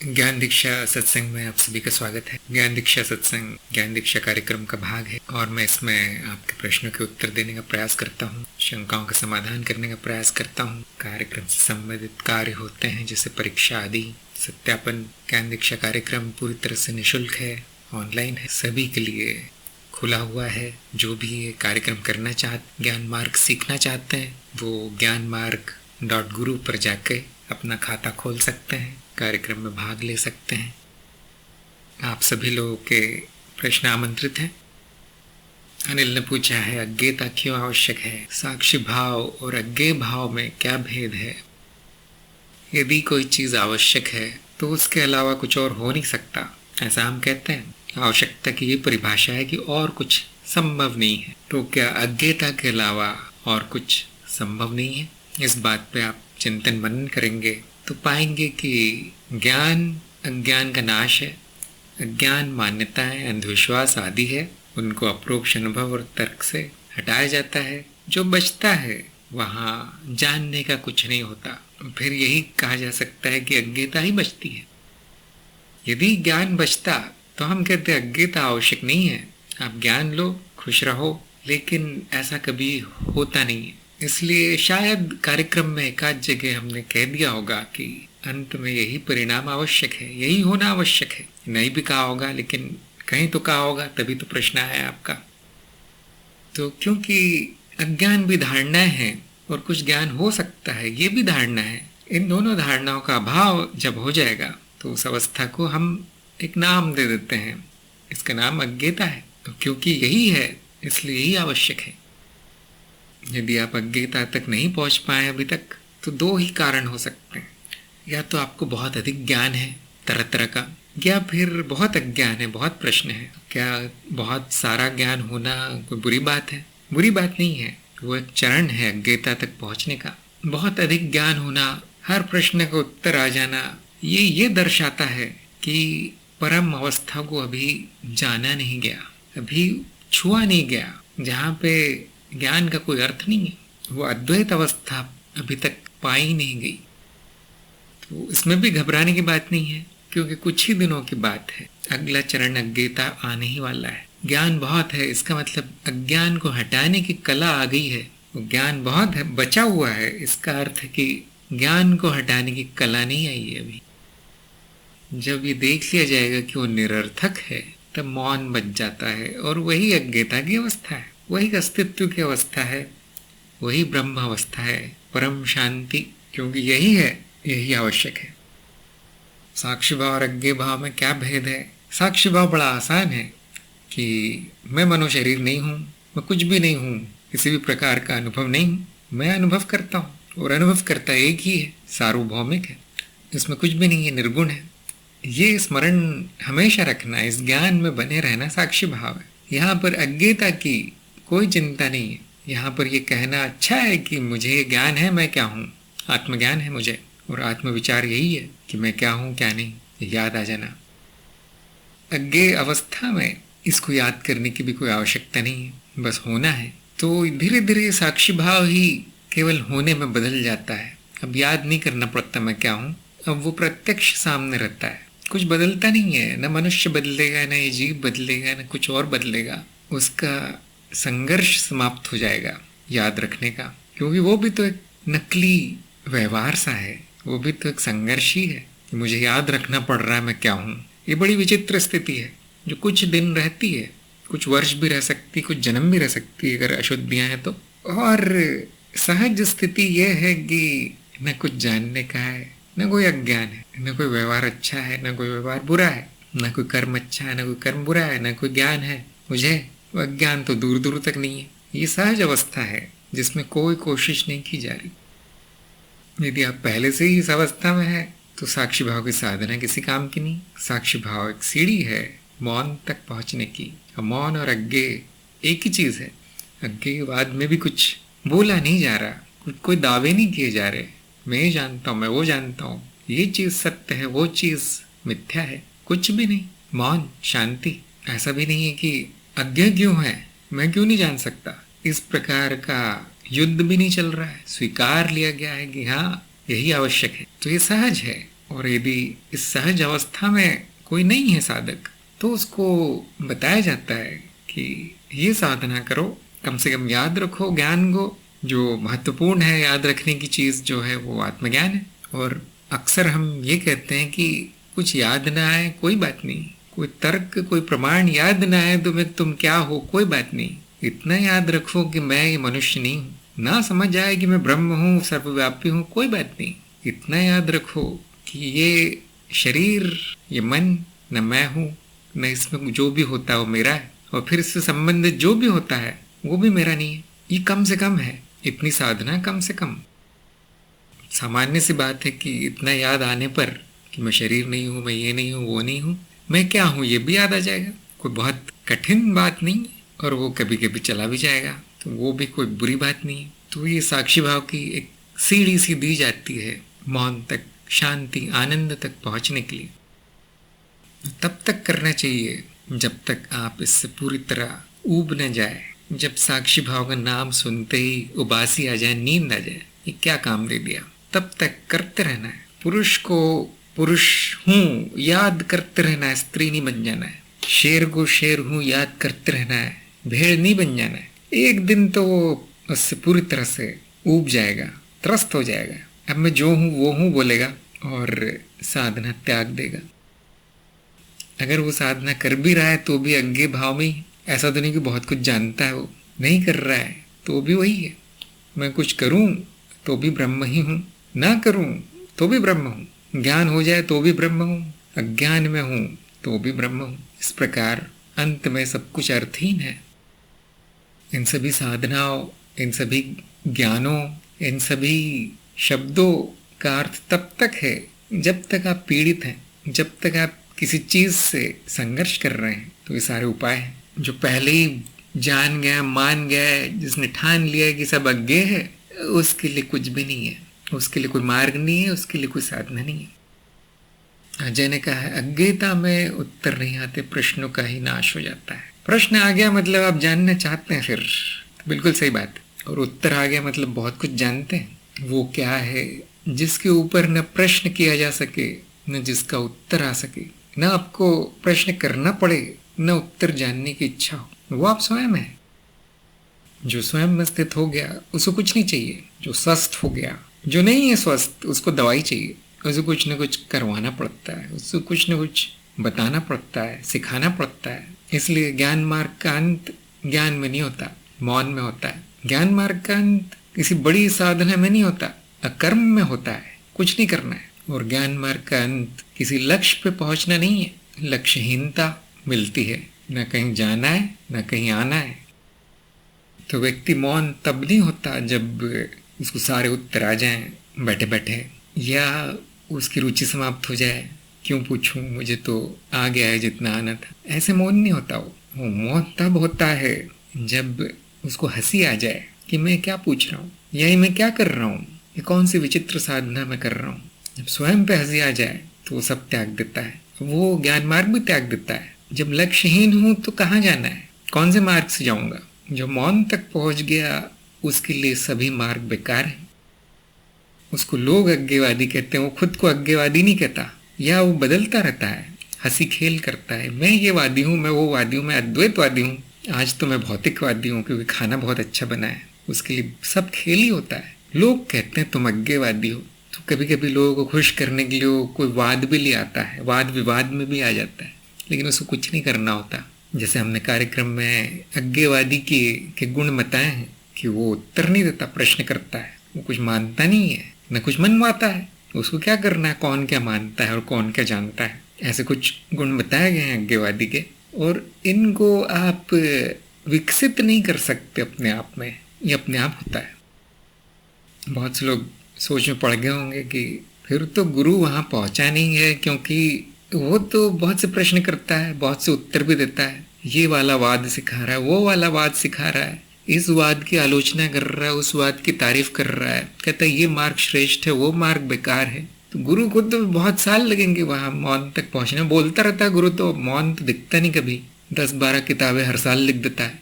ज्ञान दीक्षा सत्संग में आप सभी का स्वागत है। ज्ञान दीक्षा सत्संग ज्ञान दीक्षा कार्यक्रम का भाग है और मैं इसमें आपके प्रश्नों के उत्तर देने का प्रयास करता हूँ, शंकाओं का समाधान करने का प्रयास करता हूँ। कार्यक्रम से संबंधित कार्य होते हैं जैसे परीक्षा आदि, सत्यापन। ज्ञान दीक्षा कार्यक्रम पूरी तरह से निःशुल्क है, ऑनलाइन है, सभी के लिए खुला हुआ है। जो भी ये कार्यक्रम करना चाहते, ज्ञान मार्ग सीखना चाहते हैं, वो ज्ञानमार्ग.guru पर जाके अपना खाता खोल सकते हैं, कार्यक्रम में भाग ले सकते हैं। आप सभी लोगों के प्रश्न आमंत्रित हैं। अनिल ने पूछा है, अज्ञेयता क्यों आवश्यक है? साक्षी भाव और अज्ञेय भाव में क्या भेद है? यदि कोई चीज़ आवश्यक है तो उसके अलावा कुछ और हो नहीं सकता, ऐसा हम कहते हैं। आवश्यकता की ये परिभाषा है कि और कुछ संभव नहीं है। तो क्या अज्ञेयता के अलावा और कुछ संभव नहीं है? इस बात पे आप चिंतन मनन करेंगे तो पाएंगे कि ज्ञान अज्ञान का नाश है। अज्ञान मान्यताएं, अंधविश्वास आदि है, उनको अप्रोक्ष अनुभव और तर्क से हटाया जाता है। जो बचता है वहाँ जानने का कुछ नहीं होता। फिर यही कहा जा सकता है कि अज्ञेयता ही बचती है। यदि ज्ञान बचता तो हम कहते अज्ञेयता आवश्यक नहीं है, आप ज्ञान लो, खुश रहो, लेकिन ऐसा कभी होता नहीं है। इसलिए शायद कार्यक्रम में एकाध जगह हमने कह दिया होगा कि अंत में यही परिणाम आवश्यक है, यही होना आवश्यक है। नहीं भी कहा होगा, लेकिन कहीं तो कहा होगा, तभी तो प्रश्न आया आपका। तो क्योंकि अज्ञान भी धारणाएं हैं और कुछ ज्ञान हो सकता है, ये भी धारणा है। इन दोनों धारणाओं का अभाव जब हो जाएगा तो उस अवस्था को हम एक नाम दे देते हैं, इसका नाम अज्ञेयता है। तो क्योंकि यही है इसलिए यही आवश्यक है। यदि आप अज्ञेयता तक नहीं पहुंच पाए अभी तक तो दो ही कारण हो सकते हैं। या तो आपको बहुत अधिक ज्ञान है तरह तरह का, या फिर बहुत अज्ञान है, बहुत प्रश्न है। क्या बहुत सारा ज्ञान होना कोई बुरी बात है? बुरी बात नहीं है, वो एक चरण है अज्ञेयता तक पहुंचने का। बहुत अधिक ज्ञान होना, हर प्रश्न का उत्तर आ जाना, ये दर्शाता है कि परम अवस्था को अभी जाना नहीं गया, अभी छुआ नहीं गया, जहाँ पे ज्ञान का कोई अर्थ नहीं है। वो अद्वैत अवस्था अभी तक पाई नहीं गई। तो इसमें भी घबराने की बात नहीं है, क्योंकि कुछ ही दिनों की बात है, अगला चरण अज्ञेयता आने ही वाला है। ज्ञान बहुत है, इसका मतलब अज्ञान को हटाने की कला आ गई है। वो ज्ञान बहुत है, बचा हुआ है, इसका अर्थ है कि ज्ञान को हटाने की कला नहीं आई है अभी। जब ये देख लिया जाएगा कि वो निरर्थक है, तब मौन बच जाता है, और वही अज्ञेयता की अवस्था है, वही अस्तित्व की अवस्था है, वही ब्रह्म अवस्था है, परम शांति। क्योंकि यही है, यही आवश्यक है। साक्षी भाव और अज्ञेय भाव में क्या भेद है? साक्षी भाव बड़ा आसान है कि मैं मनो शरीर नहीं हूँ, मैं कुछ भी नहीं हूँ, किसी भी प्रकार का अनुभव नहीं हूँ, मैं अनुभव करता हूँ, और अनुभव करता एक ही है, सार्वभौमिक है, इसमें कुछ भी नहीं है, निर्गुण है। ये स्मरण हमेशा रखना, इस ज्ञान में बने रहना साक्षी भाव है। यहाँ पर अज्ञेयता की कोई चिंता नहीं है। यहाँ पर ये कहना अच्छा है कि मुझे ये ज्ञान है, मैं क्या हूँ, आत्मज्ञान है मुझे, और आत्मविचार यही है कि मैं क्या हूँ क्या नहीं, याद आ जाना। अज्ञेय अवस्था में इसको याद करने की भी कोई आवश्यकता नहीं है, बस होना है। तो धीरे धीरे साक्षी भाव ही केवल होने में बदल जाता है। अब याद नहीं करना पड़ता मैं क्या हूँ, अब वो प्रत्यक्ष सामने रहता है। कुछ बदलता नहीं है, न मनुष्य बदलेगा, न ये जीव बदलेगा, न कुछ और बदलेगा। उसका संघर्ष समाप्त हो जाएगा याद रखने का, क्योंकि वो भी तो एक नकली व्यवहार सा है, वो भी तो एक संघर्ष ही है कि मुझे याद रखना पड़ रहा है मैं क्या हूँ। ये बड़ी विचित्र स्थिति है जो कुछ दिन रहती है, कुछ वर्ष भी रह सकती, कुछ जन्म भी रह सकती है अगर अशुद्धियाँ हैं तो। और सहज स्थिति यह है कि न कुछ जानने का है, न कोई अज्ञान है, न कोई व्यवहार अच्छा है, न कोई व्यवहार बुरा है, न कोई कर्म अच्छा है, न कोई कर्म बुरा है, न कोई ज्ञान है मुझे। अज्ञान तो दूर दूर तक नहीं है। ये सहज अवस्था है जिसमें कोई कोशिश नहीं की जा रही। यदि आप पहले से ही इस अवस्था में है तो साक्षी भाव की साधना किसी काम की नहीं। साक्षी भाव एक सीढ़ी है मौन तक पहुंचने की। मौन और अज्ञेय एक ही चीज है। अज्ञेयवाद में भी कुछ बोला नहीं जा रहा, कोई दावे नहीं किए जा रहे, मैं जानता हूँ, मैं वो जानता हूँ, ये चीज सत्य है, वो चीज मिथ्या है, कुछ भी नहीं। मौन, शांति। ऐसा भी नहीं है कि अज्ञेय क्यों है, मैं क्यों नहीं जान सकता, इस प्रकार का युद्ध भी नहीं चल रहा है। स्वीकार लिया गया है कि हाँ यही आवश्यक है। तो ये सहज है और यदि इस सहज अवस्था में कोई नहीं है साधक, तो उसको बताया जाता है कि ये साधना करो, कम से कम याद रखो ज्ञान को। जो महत्वपूर्ण है याद रखने की चीज़ जो है वो आत्मज्ञान है। और अक्सर हम ये कहते हैं कि कुछ याद ना आए कोई बात नहीं, कोई तर्क कोई प्रमाण याद ना आए तो मैं तुम क्या हो कोई बात नहीं, इतना याद रखो कि मैं ये मनुष्य नहीं हूँ। ना समझ आए कि मैं ब्रह्म हूँ, सर्वव्यापी हूँ, कोई बात नहीं, इतना याद रखो कि ये शरीर, ये मन न मैं हूँ, न इसमें जो भी होता है वो मेरा है, और फिर इससे संबंधित जो भी होता है वो भी मेरा नहीं है। ये कम से कम है, इतनी साधना कम से कम। सामान्य सी बात है कि इतना याद आने पर कि मैं शरीर नहीं हूँ, मैं ये नहीं हूँ, वो नहीं हूँ, मैं क्या हूँ ये भी याद आ जाएगा। कोई बहुत कठिन बात नहीं है, और वो कभी कभी चला भी जाएगा, तो वो भी कोई बुरी बात नहीं है। तो ये साक्षी भाव की एक सीढ़ी सी दी जाती है मौन तक, शांति, आनंद तक पहुँचने के लिए। तब तक करना चाहिए जब तक आप इससे पूरी तरह ऊब न जाए। जब साक्षी भाव का नाम सुनते ही उबासी आ जाए, नींद आ जाए, ये क्या काम दे दिया, तब तक करते रहना है। पुरुष को पुरुष हूँ याद करते रहना है, स्त्री नहीं बन जाना है। शेर को शेर हूँ याद करते रहना है, भेड़ नहीं बन जाना है। एक दिन तो वो उससे पूरी तरह से ऊब जाएगा, त्रस्त हो जाएगा। अब मैं जो हूँ वो हूँ बोलेगा और साधना त्याग देगा। अगर वो साधना कर भी रहा है तो भी अज्ञे भाव में ही, ऐसा तो नहीं कि बहुत कुछ जानता है, वो नहीं कर रहा है तो भी वही है। मैं कुछ करूं तो भी ब्रह्म ही हूं, ना करूं तो भी ब्रह्म हूं, ज्ञान हो जाए तो भी ब्रह्म हूं, अज्ञान में हूं तो भी ब्रह्म हूं। इस प्रकार अंत में सब कुछ अर्थहीन है। इन सभी साधनाओं, इन सभी ज्ञानों, इन सभी शब्दों का अर्थ तब तक है जब तक आप पीड़ित हैं, जब तक आप किसी चीज से संघर्ष कर रहे हैं। तो ये सारे उपाय हैं। जो पहले ही जान गया, मान गया, जिसने ठान लिया कि सब अज्ञे है, उसके लिए कुछ भी नहीं है, उसके लिए कोई मार्ग नहीं है, उसके लिए कोई साधना नहीं है। अजय ने कहा है, अज्ञता में उत्तर नहीं आते, प्रश्नों का ही नाश हो जाता है। प्रश्न आ गया मतलब आप जानना चाहते हैं, फिर बिल्कुल सही बात। और उत्तर आ गया मतलब बहुत कुछ जानते हैं। वो क्या है जिसके ऊपर न प्रश्न किया जा सके, न जिसका उत्तर आ सके, न आपको प्रश्न करना पड़े, न उत्तर जानने की इच्छा हो, वो आप स्वयं है। जो स्वयं में स्थित हो गया उसको कुछ नहीं चाहिए। जो स्वस्थ हो गया, जो नहीं है स्वस्थ, उसको दवाई चाहिए, उसको कुछ न कुछ करवाना पड़ता है, उसको कुछ न कुछ बताना पड़ता है, सिखाना पड़ता है। इसलिए ज्ञान मार्ग का अंत ज्ञान में नहीं होता, मौन में होता है। ज्ञान मार्ग का अंत किसी बड़ी साधना में नहीं होता, अकर्म में होता है, कुछ नहीं करना है। और ज्ञान मार्ग का अंत किसी लक्ष्य पे पहुंचना नहीं है, लक्ष्यहीनता मिलती है, न कहीं जाना है न कहीं आना है। तो व्यक्ति मौन तब नहीं होता जब उसको सारे उत्तर आ जाएं बैठे बैठे, या उसकी रुचि समाप्त हो जाए, क्यों पूछूं, मुझे तो आ गया है जितना आना था। ऐसे मौन नहीं होता। वो मौन तब होता है जब उसको हंसी आ जाए कि मैं क्या पूछ रहा हूँ, यही मैं क्या कर रहा हूँ, ये कौन सी विचित्र साधना मैं कर रहा हूँ। जब स्वयं पे हंसी आ जाए तो वो सब त्याग देता है, वो ज्ञान मार्ग भी त्याग देता है। जब लक्ष्यहीन हूं तो कहाँ जाना है, कौन से मार्ग से जाऊंगा। जो मौन तक पहुंच गया उसके लिए सभी मार्ग बेकार हैं। उसको लोग अज्ञेवादी कहते हैं, वो खुद को अज्ञेवादी नहीं कहता, या वो बदलता रहता है, हंसी खेल करता है, मैं ये वादी हूँ, मैं वो वादी हूँ, मैं अद्वैतवादी हूँ, आज तो मैं भौतिकवादी हूँ क्योंकि खाना बहुत अच्छा बना है। उसके लिए सब खेल ही होता है। लोग कहते हैं तुम अज्ञेवादी हो, तो कभी कभी लोगों को खुश करने के लिए कोई वाद भी ले आता है, वाद विवाद में भी आ जाता है, लेकिन उसको कुछ नहीं करना होता। जैसे हमने कार्यक्रम में अज्ञेवादी के गुण बताए हैं कि वो उत्तर नहीं देता, प्रश्न करता है, वो कुछ मानता नहीं है, न कुछ मनवाता है। उसको क्या करना है, कौन क्या मानता है और कौन क्या जानता है, ऐसे कुछ गुण बताए गए हैं अज्ञेवादी के। और इनको आप विकसित नहीं कर सकते अपने आप में, ये अपने आप होता है। बहुत से लोग सोच में पड़ गए होंगे कि फिर तो गुरु वहाँ पहुँचा नहीं है, क्योंकि वो तो बहुत से प्रश्न करता है, बहुत से उत्तर भी देता है, ये वाला वाद सिखा रहा है, वो वाला वाद सिखा रहा है, इस वाद की आलोचना कर रहा है, उस वाद की तारीफ कर रहा है, कहता है ये मार्ग श्रेष्ठ है, वो मार्ग बेकार है। तो गुरु को तो बहुत साल लगेंगे वहाँ मौन तक पहुँचना। बोलता रहता है गुरु, तो मौन तो दिखता नहीं कभी, 10-12 किताबें हर साल लिख देता है।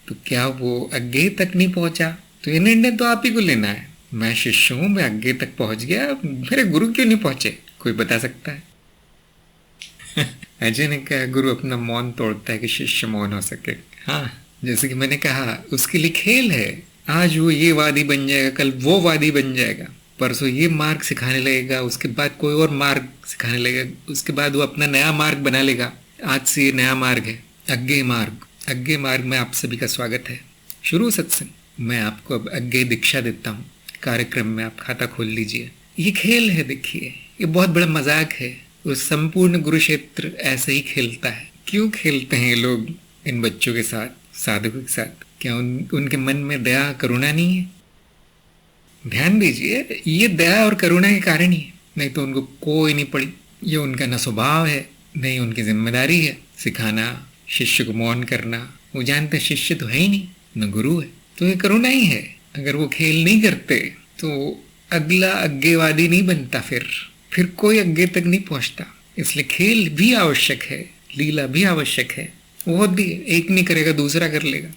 तो क्या वो अज्ञे तक नहीं पहुँचा? तो ये निर्णय तो आप ही को लेना है। मैं शिष्य हूँ, मैं अज्ञे तक पहुँच गया, मेरे गुरु क्यों नहीं पहुँचे? कोई बता सकता है? अजय ने कहा गुरु अपना मौन तोड़ता है कि शिष्य मौन हो सके। हाँ, जैसे कि मैंने कहा, उसके लिए खेल है। आज वो ये वादी बन जाएगा, कल वो वादी बन जाएगा, परसों ये मार्ग सिखाने लगेगा, उसके बाद कोई और मार्ग सिखाने लगेगा, उसके बाद वो अपना नया मार्ग बना लेगा। आज से ये नया मार्ग है, अज्ञेय मार्ग। अज्ञेय मार्ग में आप सभी का स्वागत है। शुरू सत्संग। मैं आपको अब अज्ञेय दीक्षा देता हूँ। कार्यक्रम में आप खाता खोल लीजिए। ये खेल है, देखिए, ये बहुत बड़ा मजाक है। और संपूर्ण गुरु क्षेत्र ऐसे ही खेलता है। क्यों खेलते हैं लोग इन बच्चों के साथ, साधकों के साथ? क्या उनके मन में दया करुणा नहीं है? ध्यान दीजिए, ये दया और करुणा के कारण ही है, नहीं तो उनको कोई नहीं पड़ी। ये उनका न स्वभाव है, नहीं उनकी जिम्मेदारी है सिखाना, शिष्य को मौन करना। वो जानते शिष्य तो है ही नहीं, न गुरु है, तो ये करुणा ही है। अगर वो खेल नहीं करते तो अगला अज्ञेयवादी नहीं बनता, फिर कोई अज्ञे तक नहीं पहुंचता। इसलिए खेल भी आवश्यक है, लीला भी आवश्यक है। वो भी एक नहीं करेगा दूसरा कर लेगा।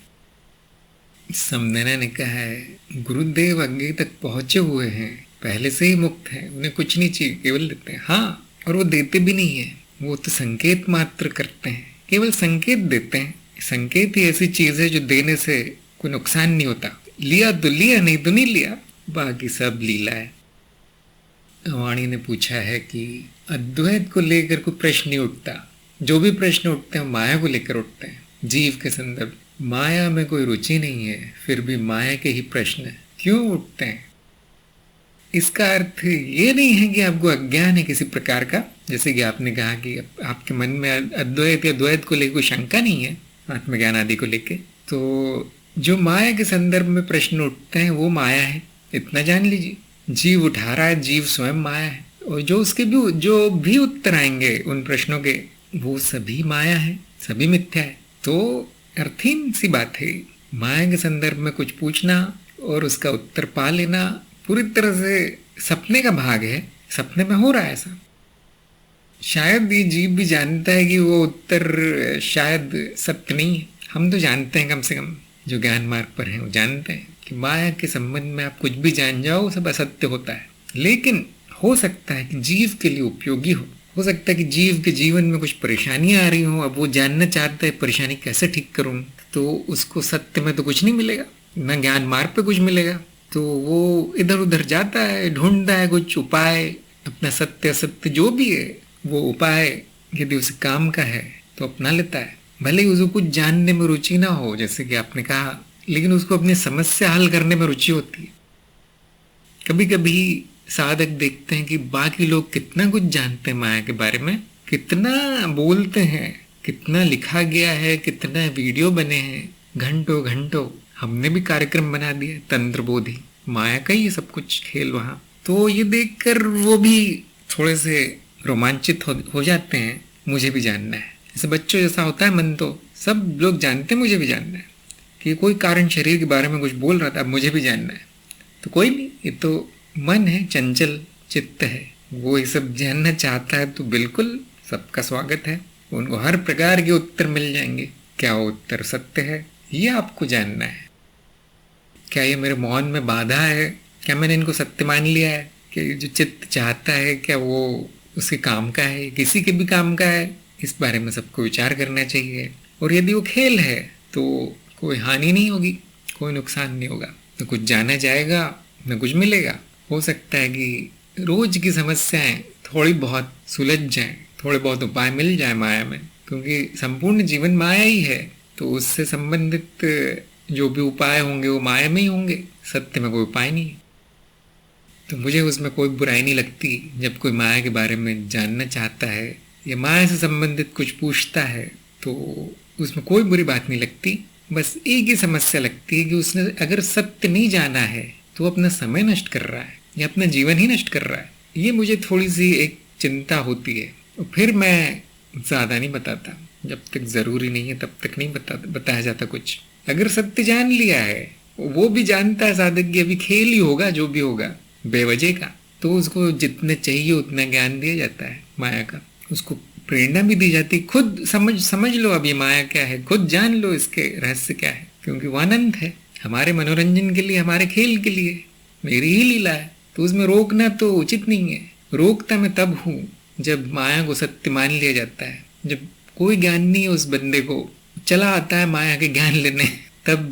समनैना ने कहा है गुरुदेव अज्ञे तक पहुंचे हुए हैं, पहले से ही मुक्त हैं, उन्हें कुछ नहीं चाहिए, केवल देते हैं। हाँ, और वो देते भी नहीं है, वो तो संकेत मात्र करते हैं, केवल संकेत देते हैं। संकेत ही ऐसी चीज है जो देने से कोई नुकसान नहीं होता। लिया तो लिया, नहीं तो नहीं लिया, बाकी सब लीला है। वाणी ने पूछा है कि अद्वैत को लेकर कोई प्रश्न नहीं उठता। जो भी प्रश्न उठते हैं माया को लेकर उठते हैं, जीव के संदर्भ। माया में कोई रुचि नहीं है, फिर भी माया के ही प्रश्न क्यों उठते हैं? इसका अर्थ ये नहीं है कि आपको अज्ञान है किसी प्रकार का। जैसे कि आपने कहा कि आपके मन में अद्वैत या द्वैत को लेकर कोई शंका नहीं है, आत्मज्ञान आदि को लेकर। तो जो माया के संदर्भ में प्रश्न उठते हैं वो माया है, इतना जान लीजिए। जीव उठा रहा है, जीव स्वयं माया है। और जो भी उत्तर आएंगे उन प्रश्नों के, वो सभी माया है, सभी मिथ्या है। तो अर्थहीन सी बात है। माया के संदर्भ में कुछ पूछना और उसका उत्तर पा लेना पूरी तरह से सपने का भाग है। सपने में हो रहा है ऐसा। शायद ये जीव भी जानता है कि वो उत्तर शायद सत्य नहीं है। हम तो जानते हैं, कम से कम जो ज्ञान मार्ग पर हैं वो जानते हैं कि माया के संबंध में आप कुछ भी जान जाओ सब असत्य होता है। लेकिन हो सकता है कि जीव के लिए उपयोगी हो सकता है कि जीव के जीवन में कुछ परेशानियां आ रही हो। अब वो जानना चाहता है परेशानी कैसे ठीक करूं, तो उसको सत्य में तो कुछ नहीं मिलेगा, न ज्ञान मार्ग पे कुछ मिलेगा। तो वो इधर उधर जाता है, ढूंढता है कुछ उपाय, अपना सत्य असत्य जो भी है वो उपाय यदि उसे काम का है तो अपना लेता है। भले ही उसको कुछ जानने में रुचि ना हो, जैसे कि आपने कहा, लेकिन उसको अपनी समस्या हल करने में रुचि होती है। कभी कभी साधक देखते हैं कि बाकी लोग कितना कुछ जानते हैं माया के बारे में, कितना बोलते हैं, कितना लिखा गया है, कितना वीडियो बने हैं, घंटों घंटों। हमने भी कार्यक्रम बना दिया तंत्र बोधि, माया का ही सब कुछ खेल वहां। तो ये देखकर वो भी थोड़े से रोमांचित हो जाते हैं, मुझे भी जानना है। जैसे बच्चों जैसा होता है मन, तो सब लोग जानते हैं मुझे भी जानना है। कि कोई कारण शरीर के बारे में कुछ बोल रहा था, अब मुझे भी जानना है। तो कोई नहीं, ये तो मन है, चंचल चित्त है, वो ये सब जानना चाहता है, तो बिल्कुल सबका स्वागत है। उनको हर प्रकार के उत्तर मिल जाएंगे। क्या वो उत्तर सत्य है, ये आपको जानना है। क्या ये मेरे मौन में बाधा है? क्या मैंने इनको सत्य मान लिया है कि जो चित्त चाहता है क्या वो उसके काम का है, किसी के भी काम का है? इस बारे में सबको विचार करना चाहिए। और यदि वो खेल है तो कोई हानि नहीं होगी, कोई नुकसान नहीं होगा। न कुछ जाना जाएगा, न कुछ मिलेगा। हो सकता है कि रोज की समस्याएं थोड़ी बहुत सुलझ जाएं, थोड़े बहुत उपाय मिल जाए माया में, क्योंकि संपूर्ण जीवन माया ही है। तो उससे संबंधित जो भी उपाय होंगे वो माया में ही होंगे, सत्य में कोई उपाय नहीं है। तो मुझे उसमें कोई बुराई नहीं लगती जब कोई माया के बारे में जानना चाहता है या माया से संबंधित कुछ पूछता है, तो उसमें कोई बुरी बात नहीं लगती। बस एक ही समस्या लगती है कि उसने अगर सत्य नहीं जाना है तो अपना समय नष्ट कर रहा है या अपना जीवन ही नष्ट कर रहा है। ये मुझे थोड़ी सी एक चिंता होती है। और फिर मैं ज़्यादा नहीं बताता, जब तक ज़रूरी नहीं है तब तक नहीं बताया जाता कुछ। अगर सत्य जान लिया है, वो भी जानता है साधक की अभी खेल ही होगा जो भी होगा बेवजह का, तो उसको जितने चाहिए उतना ज्ञान दिया जाता है माया का। उसको प्रेरणा भी दी जाती है, खुद समझ लो अब ये माया क्या है, खुद जान लो इसके रहस्य क्या है, क्योंकि वो अनंत है, हमारे मनोरंजन के लिए, हमारे खेल के लिए, मेरी ही लीला है। तो उसमें रोकना तो उचित नहीं है। रोकता मैं तब हूँ जब माया को सत्य मान लिया जाता है। जब कोई ज्ञान नहीं है उस बंदे को, चला आता है माया के ज्ञान लेने, तब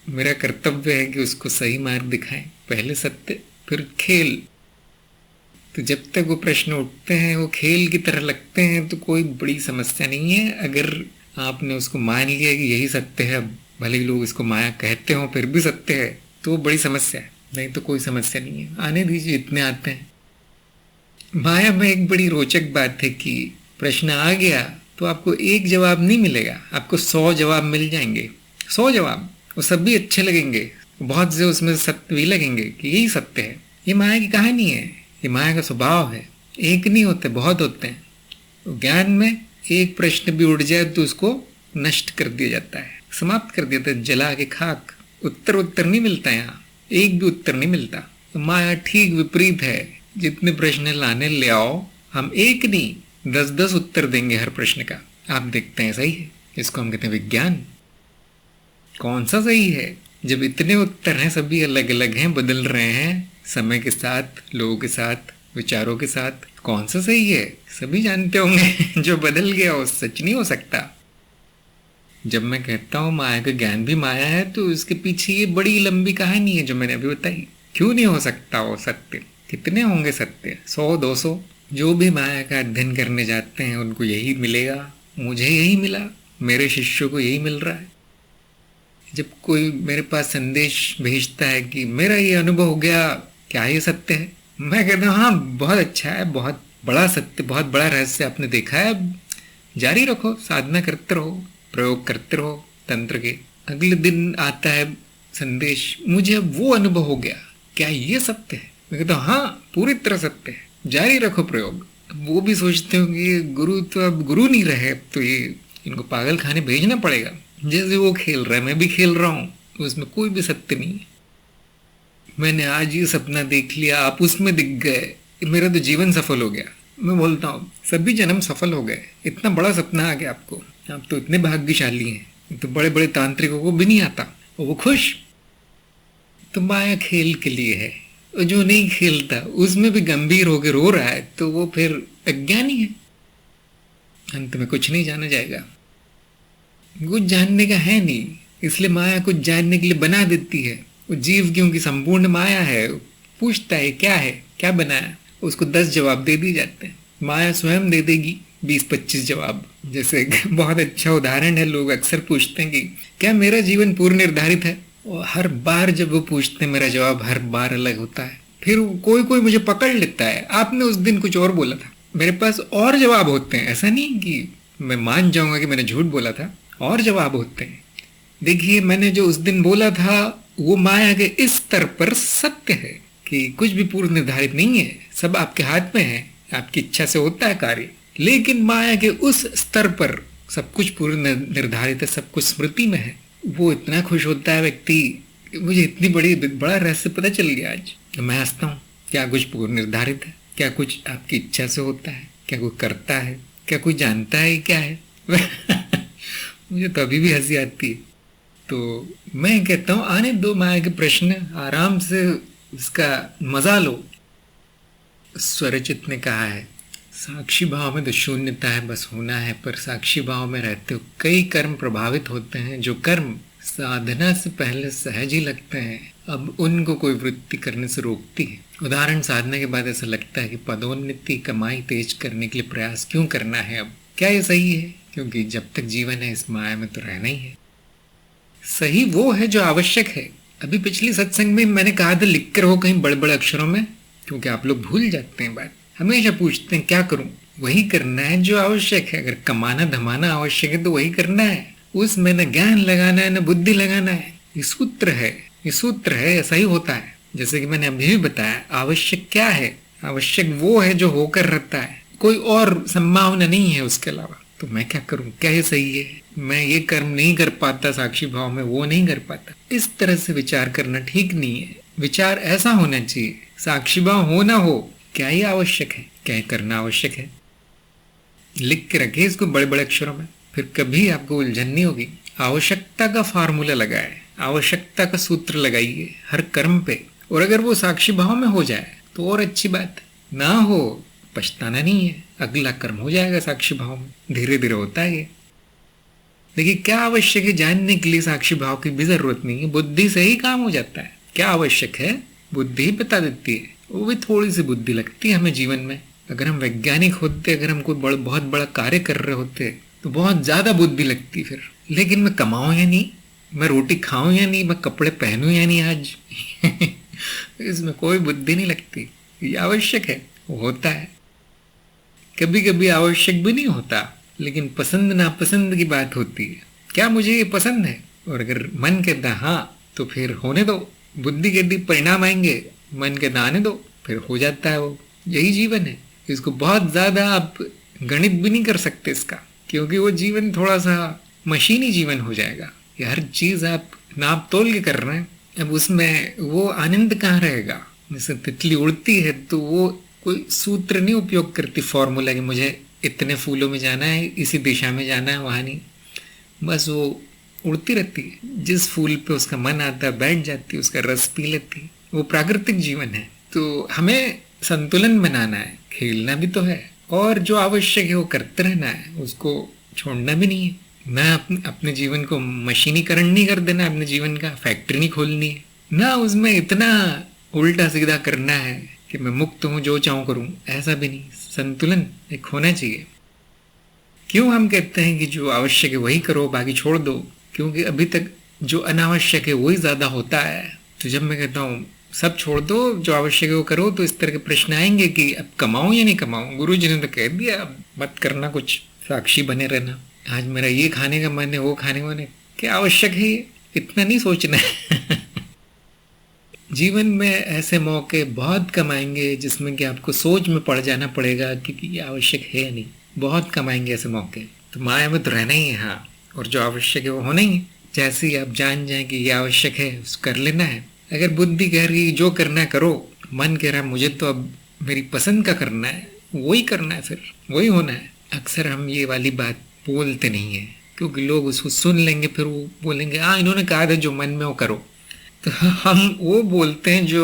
मेरा कर्तव्य है कि उसको सही मार्ग दिखाएं। पहले सत्य फिर खेल। तो जब तक वो प्रश्न उठते हैं, वो खेल की तरह लगते हैं, तो कोई बड़ी समस्या नहीं है। अगर आपने उसको मान लिया कि यही सत्य है, भले ही लोग इसको माया कहते हो फिर भी सत्य है, तो बड़ी समस्या है। नहीं तो कोई समस्या नहीं है, आने दीजिए, इतने आते हैं। माया में एक बड़ी रोचक बात है कि प्रश्न आ गया तो आपको एक जवाब नहीं मिलेगा, आपको 100 जवाब मिल जाएंगे। 100 जवाब, वो सब भी अच्छे लगेंगे, बहुत से उसमें सत्य भी लगेंगे कि यही सत्य है। ये माया की कहानी है, ये माया का स्वभाव है। एक नहीं होते, बहुत होते हैं। तो ज्ञान में एक प्रश्न भी उड़ जाए तो उसको नष्ट कर दिया जाता है, समाप्त कर दिया जाता है, जला के खाक। उत्तर नहीं मिलता, यहाँ एक भी उत्तर नहीं मिलता। तो माया ठीक विपरीत है। जितने प्रश्न लाने ले आओ, हम एक नहीं 10-10 उत्तर देंगे हर प्रश्न का। आप देखते हैं सही है, इसको हम कहते हैं विज्ञान। कौन सा सही है? जब इतने उत्तर हैं, सभी अलग अलग हैं, बदल रहे हैं समय के साथ, लोगों के साथ, विचारों के साथ, कौन सा सही है? सभी जानते होंगे जो बदल गया वो सच नहीं हो सकता। जब मैं कहता हूँ माया का ज्ञान भी माया है, तो उसके पीछे ये बड़ी लंबी कहानी है जो मैंने अभी बताई। क्यों नहीं हो सकता वो सत्य? कितने होंगे सत्य? 100-200। जो भी माया का अध्ययन करने जाते हैं उनको यही मिलेगा। मुझे यही मिला, मेरे शिष्यों को यही मिल रहा है। जब कोई मेरे पास संदेश भेजता है कि मेरा ये अनुभव हो गया, क्या ये सत्य है? मैं कहता हूँ हाँ, बहुत अच्छा है, बहुत बड़ा सत्य, बहुत बड़ा रहस्य आपने देखा है। जारी रखो, साधना करते रहो, प्रयोग करते रहो तंत्र के। अगले दिन आता है संदेश, मुझे अब वो अनुभव हो गया, क्या ये सत्य है? मैं कहता हूँ हाँ, पूरी तरह सत्य है, जारी रखो प्रयोग। वो भी सोचते होंगे गुरु तो अब गुरु नहीं रहे, अब तो ये इनको पागल खाने भेजना पड़ेगा। जैसे वो खेल रहा है मैं भी खेल रहा हूँ, उसमें कोई भी सत्य नहीं है। मैंने आज ये सपना देख लिया, आप उसमें दिख गए, मेरा तो जीवन सफल हो गया। मैं बोलता हूँ सभी जन्म सफल हो गए, इतना बड़ा सपना आ गया आपको, आप तो इतने भाग्यशाली हैं। तो बड़े बड़े तांत्रिकों को भी नहीं आता, वो खुश। तो माया खेल के लिए है, जो नहीं खेलता उसमें भी गंभीर होकर रो रहा है तो वो फिर अज्ञानी है। अंत में कुछ नहीं जाना जाएगा, कुछ जानने का है नहीं, इसलिए माया कुछ जानने के लिए बना देती है। वो जीव क्योंकि संपूर्ण माया है, पूछता है क्या है, क्या बनाया, उसको 10 जवाब दे दिए जाते हैं। माया स्वयं दे देगी 20-25 जवाब। जैसे बहुत अच्छा उदाहरण है, लोग अक्सर पूछते हैं कि क्या मेरा जीवन पूर्व निर्धारित है, और हर बार जब वो पूछते हैं मेरा जवाब हर बार अलग होता है। फिर कोई कोई मुझे पकड़ लेता है, आपने उस दिन कुछ और बोला था। मेरे पास और जवाब होते हैं, ऐसा नहीं कि मैं मान जाऊंगा कि मैंने झूठ बोला था, और जवाब होते हैं। देखिए मैंने जो उस दिन बोला था वो माया के इस स्तर पर सत्य है कि कुछ भी पूर्व निर्धारित नहीं है, सब आपके हाथ में है, आपकी इच्छा से होता है कार्य। लेकिन माया के उस स्तर पर सब कुछ पूर्व निर्धारित है, सब कुछ स्मृति में है। वो इतना खुश होता है व्यक्ति, मुझे इतनी बड़ा रहस्य पता चल गया आज। तो मैं हंसता हूँ, क्या कुछ पूर्व निर्धारित है? क्या कुछ आपकी इच्छा से होता है? क्या कोई करता है? क्या कोई जानता है क्या है? मुझे तो अभी भी हंसी आती है। तो मैं कहता हूँ आने दो माया के प्रश्न, आराम से इसका मजा लो। स्वरचित ने कहा है, साक्षी भाव में तो शून्यता है, बस होना है। पर साक्षी भाव में रहते हो कई कर्म प्रभावित होते हैं, जो कर्म साधना से पहले सहज ही लगते हैं, अब उनको कोई वृत्ति करने से रोकती है। उदाहरण, साधना के बाद ऐसा लगता है कि पदोन्नति, कमाई तेज करने के लिए प्रयास क्यों करना है अब? क्या ये सही है? क्योंकि जब तक जीवन है इस माया में तो रहना ही है। सही वो है जो आवश्यक है। अभी पिछली सत्संग में मैंने कहा था लिख कर हो कहीं बड़े बड़े अक्षरों में, क्योंकि आप लोग भूल जाते हैं बात। हमेशा पूछते हैं क्या करूं? वही करना है जो आवश्यक है। अगर कमाना धमाना आवश्यक है तो वही करना है, उसमें न ज्ञान लगाना है न बुद्धि लगाना है। ये सूत्र है, ऐसा ही होता है। जैसे कि मैंने अभी भी बताया, आवश्यक क्या है? आवश्यक वो है जो होकर रहता है, कोई और संभावना नहीं है उसके अलावा। तो मैं क्या करूं? क्या ये सही है? मैं ये कर्म नहीं कर पाता साक्षी भाव में, वो नहीं कर पाता। इस तरह से विचार करना ठीक नहीं है। विचार ऐसा होना चाहिए, साक्षी भाव हो ना हो, क्या ये आवश्यक है, क्या ये करना आवश्यक है। लिख के रखिए इसको बड़े बड़े अक्षरों में, फिर कभी आपको उलझन नहीं होगी। आवश्यकता का फार्मूला लगाए, आवश्यकता का सूत्र लगाइए हर कर्म पे, और अगर वो साक्षी भाव में हो जाए तो और अच्छी बात है। ना हो पछताना नहीं है, अगला कर्म हो जाएगा साक्षी भाव में, धीरे धीरे होता है ये। देखिए क्या आवश्यक है जानने के लिए साक्षी भाव की भी जरूरत नहीं है, बुद्धि से ही काम हो जाता है। क्या आवश्यक है बुद्धि ही बता देती है, वो भी थोड़ी सी बुद्धि लगती है हमें जीवन में। अगर हम वैज्ञानिक होते, अगर हम कोई बहुत बड़ा कार्य कर रहे होते तो बहुत ज्यादा बुद्धि लगती फिर। लेकिन मैं कमाऊं या नहीं, मैं रोटी खाऊं या नहीं, मैं कपड़े पहनूं या नहीं आज इसमें कोई बुद्धि नहीं लगती। ये आवश्यक है, वो होता है। कभी कभी आवश्यक भी नहीं होता, लेकिन पसंद नापसंद की बात होती है। क्या मुझे ये पसंद है, और अगर मन कहता हाँ तो फिर होने दो, बुद्धि कहती परिणाम आएंगे, मन कहता आने दो, फिर हो जाता है वो। यही जीवन है। इसको बहुत ज्यादा आप गणित भी नहीं कर सकते इसका, क्योंकि वो जीवन थोड़ा सा मशीनी जीवन हो जाएगा। ये हर चीज आप नाप तोल के कर रहे हैं, अब उसमें वो आनंद कहाँ रहेगा। जैसे तितली उड़ती है तो वो कोई सूत्र नहीं उपयोग करती, फॉर्मूला कि मुझे इतने फूलों में जाना है, इसी दिशा में जाना है, वहां नहीं। बस वो उड़ती रहती है, जिस फूल पे उसका मन आता है बैठ जाती है, उसका रस पी लेती है। वो प्राकृतिक जीवन है। तो हमें संतुलन बनाना है, खेलना भी तो है, और जो आवश्यक है वो करते रहना है, उसको छोड़ना भी नहीं है। ना अपने जीवन को मशीनीकरण नहीं कर देना, अपने जीवन का फैक्ट्री नहीं खोलनी है, ना उसमें इतना उल्टा सीधा करना है कि मैं मुक्त हूं, जो चाहूं करूं, ऐसा भी नहीं। संतुलन एक होना चाहिए। क्यों हम कहते हैं कि जो आवश्यक है वही करो, बाकी छोड़ दो? क्योंकि अभी तक जो अनावश्यक है वही ज्यादा होता है। तो जब मैं कहता हूँ सब छोड़ दो, जो आवश्यक है वो करो, तो इस तरह के प्रश्न आएंगे कि अब कमाऊं या नहीं कमाऊं। गुरु जी ने तो कह दिया अब मत करना कुछ, साक्षी बने रहना। आज मेरा ये खाने का मन है, वो खाने का मन है, क्या आवश्यक है ये? इतना नहीं सोचना है जीवन में ऐसे मौके बहुत कम आएंगे जिसमें कि आपको सोच में पड़ जाना पड़ेगा कि ये आवश्यक है या नहीं। बहुत कम आएंगे ऐसे मौके। तो माया में तो रहना ही है, हाँ, और जो आवश्यक है वो होना ही है। जैसे ही आप जान जाए कि ये आवश्यक है, उसको कर लेना है। अगर बुद्धि कह रही जो करना है करो, मन कह रहा है मुझे तो अब मेरी पसंद का करना है, वही करना है, फिर वही होना है। अक्सर हम ये वाली बात बोलते नहीं है, क्योंकि लोग उसको सुन लेंगे, फिर वो बोलेंगे हाँ इन्होंने कहा था जो मन में वो करो। तो हम वो बोलते हैं जो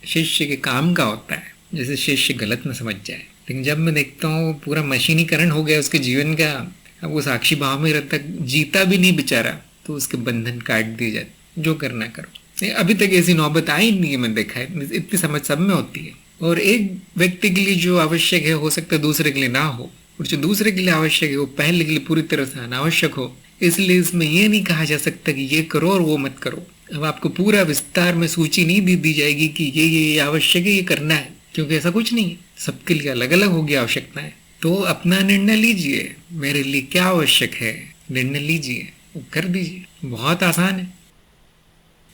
शिष्य के काम का होता है, जैसे शिष्य गलत न समझ जाए। लेकिन जब मैं देखता हूँ पूरा मशीनीकरण हो गया उसके जीवन का, अब वो साक्षी भाव में रहता, जीता भी नहीं बेचारा, तो उसके बंधन काट दिए जाते, जो करना करो। अभी तक ऐसी नौबत आई नहीं है, मैं देखा है, इतनी समझ सब में होती है। और एक व्यक्ति के लिए जो आवश्यक है हो सकता है दूसरे के लिए ना हो, और जो दूसरे के लिए आवश्यक है वो पहले के लिए पूरी तरह से अनावश्यक हो। इसलिए इसमें ये नहीं कहा जा सकता कि ये करो और वो मत करो। अब आपको पूरा विस्तार में सूची नहीं दी जाएगी कि ये आवश्यक है, ये करना है, क्योंकि ऐसा कुछ नहीं है। सबके लिए अलग अलग होगी आवश्यकताएं। तो अपना निर्णय लीजिए, मेरे लिए क्या आवश्यक है, निर्णय लीजिए, वो कर दीजिए। बहुत आसान है।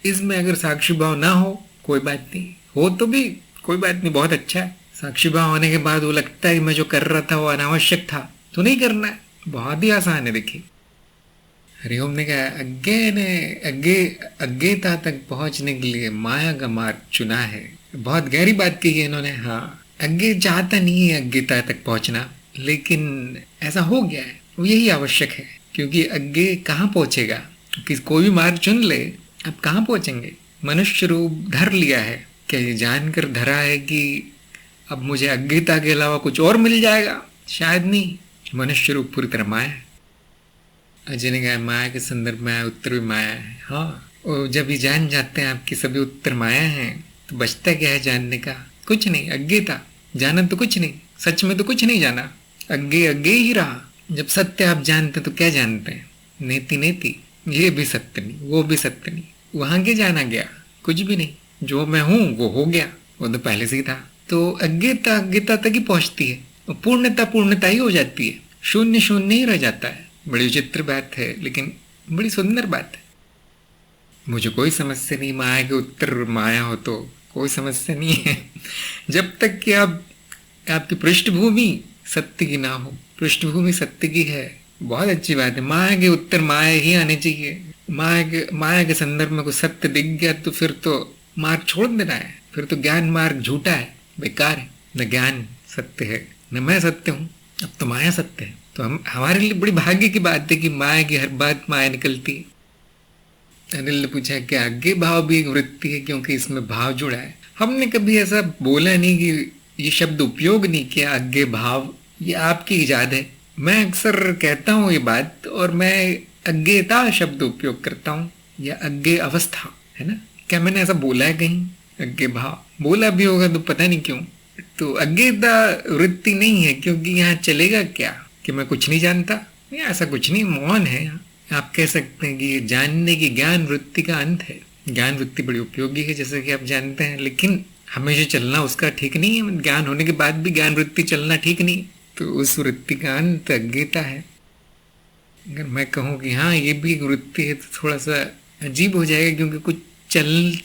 इसमें अगर साक्षी भाव ना हो कोई बात नहीं, हो तो भी कोई बात नहीं, बहुत अच्छा है। साक्षी भाव होने के बाद वो लगता है कि मैं जो कर रहा था वो अनावश्यक था, तो नहीं करना है। बहुत ही आसान है। देखिए हरिओम ने कहा अज्ञेयता तक पहुंचने के लिए माया का मार्ग चुना है। बहुत गहरी बात कही है इन्होंने। हाँ, अज्ञेय चाहता नहीं है अज्ञेयता तक पहुंचना, लेकिन ऐसा हो गया है, वो यही आवश्यक है। क्योंकि अज्ञेय कहाँ पहुंचेगा, कोई भी मार्ग चुन ले, अब कहाँ पहुंचेंगे। मनुष्य रूप धर लिया है, क्या ये जानकर धरा है कि अब मुझे अज्ञेयता के अलावा कुछ और मिल जाएगा? शायद नहीं। मनुष्य रूप पूरी तरह माया है। अजय ने कहा माया के संदर्भ में उत्तर भी माया है। हाँ, और जब ये जान जाते हैं आपकी सभी उत्तर माया हैं, तो बचता क्या है जानने का? कुछ नहीं, अज्ञेयता। जाना तो कुछ नहीं, सच में तो कुछ नहीं जाना, अज्ञेय ही रहा। जब सत्य आप जानते तो क्या जानते हैं? नेति नेति, ये भी सत्य नहीं, वो भी सत्य नहीं, वहां के जाना गया, कुछ भी नहीं। जो मैं हूं वो हो गया, वो तो पहले से ही था। तो अज्ञेयता तक ही पहुंचती है, पूर्णता ही हो जाती है, शून्य शून्य ही रह जाता है। बड़ी विचित्र बात है, लेकिन बड़ी सुंदर बात है। मुझे कोई समस्या नहीं, माया के उत्तर माया हो तो कोई समस्या नहीं है, जब तक कि आपकी पृष्ठभूमि सत्य की ना हो। पृष्ठभूमि सत्य की है, बहुत अच्छी बात है। माया के उत्तर माया ही आने चाहिए। माया के संदर्भ में कोई सत्य दिख गया तो फिर तो मार्ग छोड़ देना है, फिर तो ज्ञान मार्ग झूठा है, बेकार है। न ज्ञान सत्य है, न मैं सत्य हूँ, अब तो माया सत्य है। तो हमारे लिए बड़ी भाग्य की बात है कि माया की हर बात माया निकलती है। अनिल ने पूछा कि अज्ञेय भाव भी एक वृत्ति है, क्योंकि इसमें भाव जुड़ा है। हमने कभी ऐसा बोला नहीं कि ये शब्द उपयोग नहीं किया, अज्ञे भाव, ये आपकी इजाद है। मैं अक्सर कहता हूँ ये बात, और मैं अज्ञेता शब्द उपयोग करता हूँ, या अज्ञे अवस्था, है ना। क्या मैंने ऐसा बोला है कहीं? अज्ञे भाव बोला भी होगा तो पता नहीं क्यों। तो अज्ञेता वृत्ति नहीं है, क्योंकि यहाँ चलेगा क्या कि मैं कुछ नहीं जानता? नहीं, ऐसा कुछ नहीं, मौन है। आप कह सकते हैं कि जानने की ज्ञान वृत्ति का अंत है। ज्ञान वृत्ति बड़ी उपयोगी है, जैसे कि आप जानते हैं, लेकिन हमेशा चलना उसका ठीक नहीं है। ज्ञान होने के बाद भी ज्ञान वृत्ति चलना ठीक नहीं, तो उस वृत्ति का अंत अज्ञेता है। अगर मैं कहूँ कि हाँ ये भी एक वृत्ति है, तो थोड़ा सा अजीब हो जाएगा, क्योंकि कुछ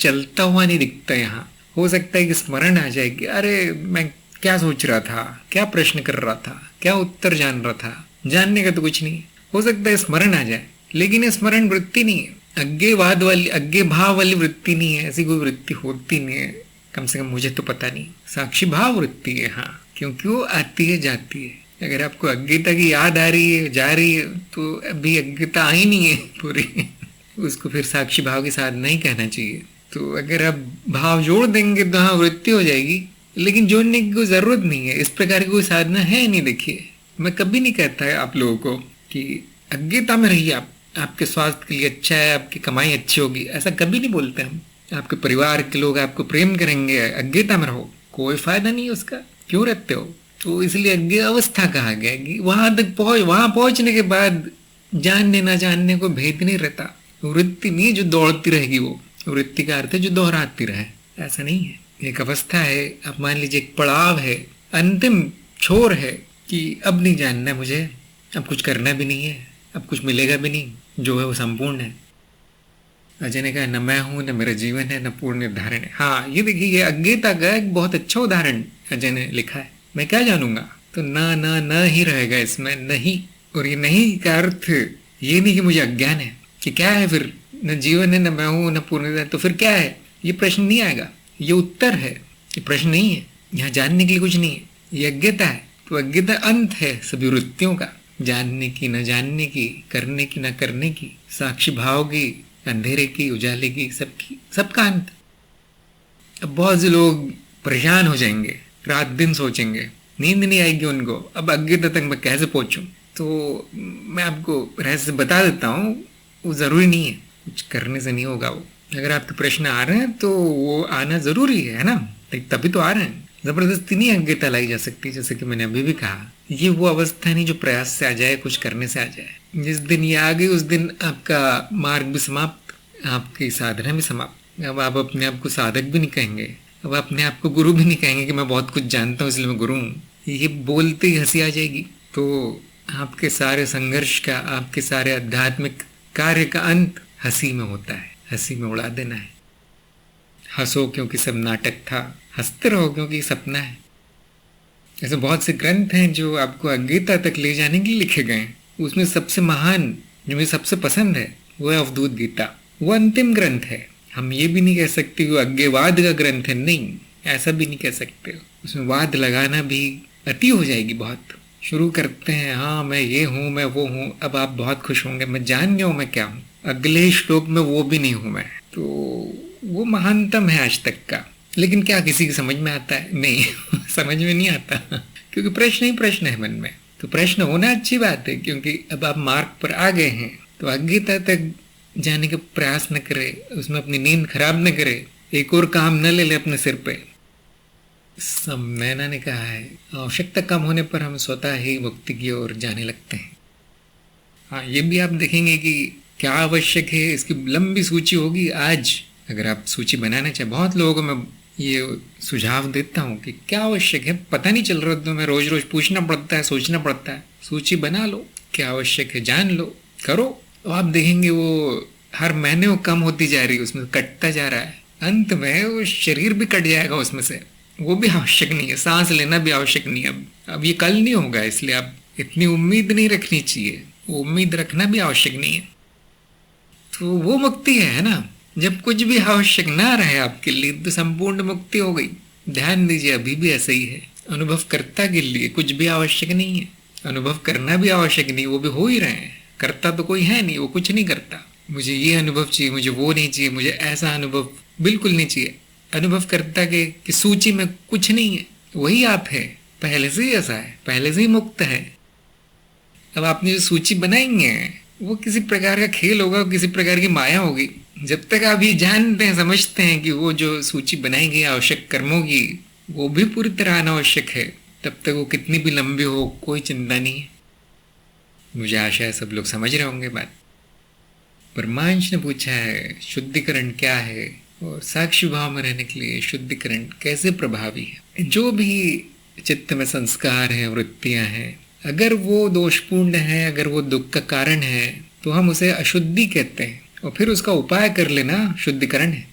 चलता हुआ नहीं दिखता। यहाँ हो सकता है कि स्मरण आ जाए कि अरे मैं क्या सोच रहा था, क्या प्रश्न कर रहा था, क्या उत्तर जान रहा था। जानने का तो कुछ नहीं, हो सकता है स्मरण आ जाए, लेकिन ये स्मरण वृत्ति नहीं है। अज्ञेवाद वाली, अज्ञे भाव वाली वृत्ति नहीं है। ऐसी कोई वृत्ति होती नहीं है, कम से कम मुझे तो पता नहीं। साक्षी भाव वृत्ति है, हाँ, क्योंकि वो आती है जाती है। अगर आपको अज्ञता की याद आ रही है, जा रही है, तो अभी अज्ञता आई नहीं है पूरी उसको फिर साक्षी भाव के साथ नहीं कहना चाहिए। तो अगर आप भाव जोड़ देंगे तो हाँ वृत्ति हो जाएगी, लेकिन जोड़ने की कोई जरूरत नहीं है। इस प्रकार की कोई साधना है नहीं। देखिए, मैं कभी नहीं कहता है आप लोगों को कि अज्ञता में रहिए, आपके स्वास्थ्य के लिए अच्छा है, आपकी कमाई अच्छी होगी, ऐसा कभी नहीं बोलते हम। आपके परिवार के लोग आपको प्रेम करेंगे, अज्ञता में रहो, कोई फायदा नहीं है उसका, क्यों रहते हो? तो इसलिए अज्ञे अवस्था कहा गया कि वहां पहुंचने के बाद जानने ना जानने को भेद नहीं रहता। वृत्ति नहीं जो दौड़ती रहेगी, वो वृत्ति का अर्थ है जो दोहराती रहे, ऐसा नहीं है। एक अवस्था है, आप मान लीजिए एक पड़ाव है, अंतिम छोर है कि अब नहीं जानना है मुझे, अब कुछ करना भी नहीं है, अब कुछ मिलेगा भी नहीं, जो है वो संपूर्ण है। अजय ने कहा न मैं हूं, न मेरा जीवन है, न पूर्ण निर्धारण है। हाँ ये देखिए, ये अज्ञता का एक बहुत अच्छा उदाहरण अजय ने लिखा है। मैं क्या जानूंगा, तो न ही रहेगा इसमें, नहीं। और ये नहीं का अर्थ ये नहीं कि मुझे अज्ञान है, कि क्या है फिर, न जीवन है, न मैं हूं, न पूर्ण, तो फिर क्या है? ये प्रश्न नहीं आएगा, ये उत्तर है, ये प्रश्न नहीं है। यहाँ जानने के लिए कुछ नहीं है, ये अज्ञता है। तो अज्ञता अंत है सभी वृत्तियों का, जानने की, न जानने की, करने की, न करने की, साक्षी भाव की, अंधेरे की, उजाले की, सबका अंत। अब बहुत से लोग परेशान हो जाएंगे, रात दिन सोचेंगे, नींद नहीं आएगी उनको, अब अज्ञता तक मैं कैसे पहुंचूं? तो मैं आपको रहस्य बता देता हूँ, वो जरूरी नहीं है, कुछ करने से नहीं होगा वो। अगर आपके प्रश्न आ रहे हैं तो वो आना जरूरी है ना, तभी तो आ रहे हैं। जबरदस्ती नहीं अज्ञता लाई जा सकती, जैसे कि मैंने अभी भी कहा। ये वो अवस्था नहीं जो प्रयास से आ जाए, कुछ करने से आ जाए। जिस दिन ये आ गई उस दिन आपका मार्ग भी समाप्त, आपकी साधना भी समाप्त। अब आप अपने आप को साधक भी नहीं कहेंगे, अब अपने आप को गुरु भी नहीं कहेंगे कि मैं बहुत कुछ जानता हूँ इसलिए मैं गुरु हूँ। ये बोलते ही हंसी आ जाएगी। तो आपके सारे संघर्ष का, आपके सारे आध्यात्मिक कार्य का अंत हंसी में होता है, हंसी में उड़ा देना है। हंसो क्योंकि सब नाटक था, हंसते रहो क्योंकि सपना है। ऐसे बहुत से ग्रंथ हैं जो आपको अज्ञता तक ले जाने के लिए लिखे गए हैं। उसमें सबसे महान जो मुझे सबसे पसंद है वो है अवधूत गीता। वो अंतिम ग्रंथ है। हम ये भी नहीं कह सकते वो अज्ञेवाद का ग्रंथ है, नहीं, ऐसा भी नहीं कह सकते। उसमें वाद लगाना भी अति हो जाएगी बहुत। शुरू करते हैं, हाँ मैं ये हूँ, मैं वो हूँ, अब आप बहुत खुश होंगे, मैं जान गया हूँ मैं क्या हूँ। अगले श्लोक में वो भी नहीं हूँ मैं। तो वो महानतम है आज तक का, लेकिन क्या किसी की समझ में आता है? नहीं समझ में नहीं आता, क्योंकि प्रश्न ही प्रश्न है मन में। तो प्रश्न होना अच्छी बात है, क्योंकि अब आप मार्ग पर आ गए हैं। तो अज्ञता तक जाने का प्रयास न करे, उसमें अपनी नींद खराब न करे, एक और काम न ले ले अपने सिर पे। नैना ने कहा है, आवश्यकता कम होने पर हम स्वतः ही मुक्ति की ओर जाने लगते हैं। हाँ, ये भी आप देखेंगे कि क्या आवश्यक है, इसकी लंबी सूची होगी। आज अगर आप सूची बनाना चाहे, बहुत लोगों को मैं ये सुझाव देता हूँ कि क्या आवश्यक है, पता नहीं चल रहा, तो मैं रोज रोज पूछना पड़ता है, सोचना पड़ता है। सूची बना लो, क्या आवश्यक है जान लो, करो। तो आप देखेंगे वो हर महीने वो कम होती जा रही है, उसमें कटता जा रहा है। अंत में वो शरीर भी कट जाएगा उसमें से, वो भी आवश्यक नहीं है। सांस लेना भी आवश्यक नहीं है। अब ये कल नहीं होगा, इसलिए आप इतनी उम्मीद नहीं रखनी चाहिए। वो उम्मीद रखना भी आवश्यक नहीं है। तो वो मुक्ति है ना, जब कुछ भी आवश्यक ना रहे आपके लिए, तो संपूर्ण मुक्ति हो गई। ध्यान दीजिए, अभी भी ऐसा ही है। अनुभवकर्ता के लिए कुछ भी आवश्यक नहीं है, अनुभव करना भी आवश्यक नहीं, वो भी हो ही रहे हैं। करता तो कोई है नहीं, वो कुछ नहीं करता। मुझे ये अनुभव चाहिए, मुझे वो नहीं चाहिए, मुझे ऐसा अनुभव बिल्कुल नहीं चाहिए। अनुभव करता के सूची में कुछ नहीं है। वही आप है, पहले से ही ऐसा है, पहले से ही मुक्त है। अब आपने जो सूची बनाई है वो किसी प्रकार का खेल होगा, किसी प्रकार की माया होगी। जब तक आप ये जानते हैं, समझते हैं कि वो जो सूची बनाई गई आवश्यक कर्मों की वो भी पूरी तरह अनावश्यक है, तब तक वो कितनी भी लंबी हो कोई चिंता नहीं है। मुझे आशा है सब लोग समझ रहे होंगे बात। ब्रह्मांश ने पूछा है शुद्धिकरण क्या है और साक्षी भाव में रहने के लिए शुद्धिकरण कैसे प्रभावी है। जो भी चित्त में संस्कार है, वृत्तियां हैं, अगर वो दोषपूर्ण है, अगर वो दुख का कारण है, तो हम उसे अशुद्धि कहते हैं और फिर उसका उपाय कर लेना शुद्धिकरण है।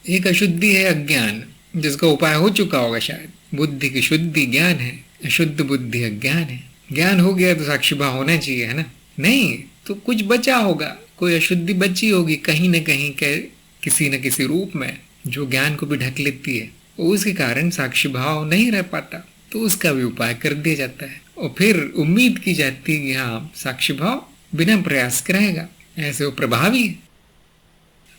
एक अशुद्धि है अज्ञान, जिसका उपाय हो चुका होगा शायद। बुद्धि की शुद्धि ज्ञान है, अशुद्ध बुद्धि अज्ञान है। ज्ञान हो गया तो साक्षी भाव होना चाहिए, है ना? नहीं तो कुछ बचा होगा, कोई अशुद्धि बची होगी कहीं न कहीं के किसी न किसी रूप में, जो ज्ञान को भी ढक लेती है। उसके कारण साक्षी भाव नहीं रह पाता, तो उसका भी उपाय कर दिया जाता है और फिर उम्मीद की जाती है कि हाँ साक्षी भाव बिना प्रयास के रहेगा। ऐसे वो प्रभावी है।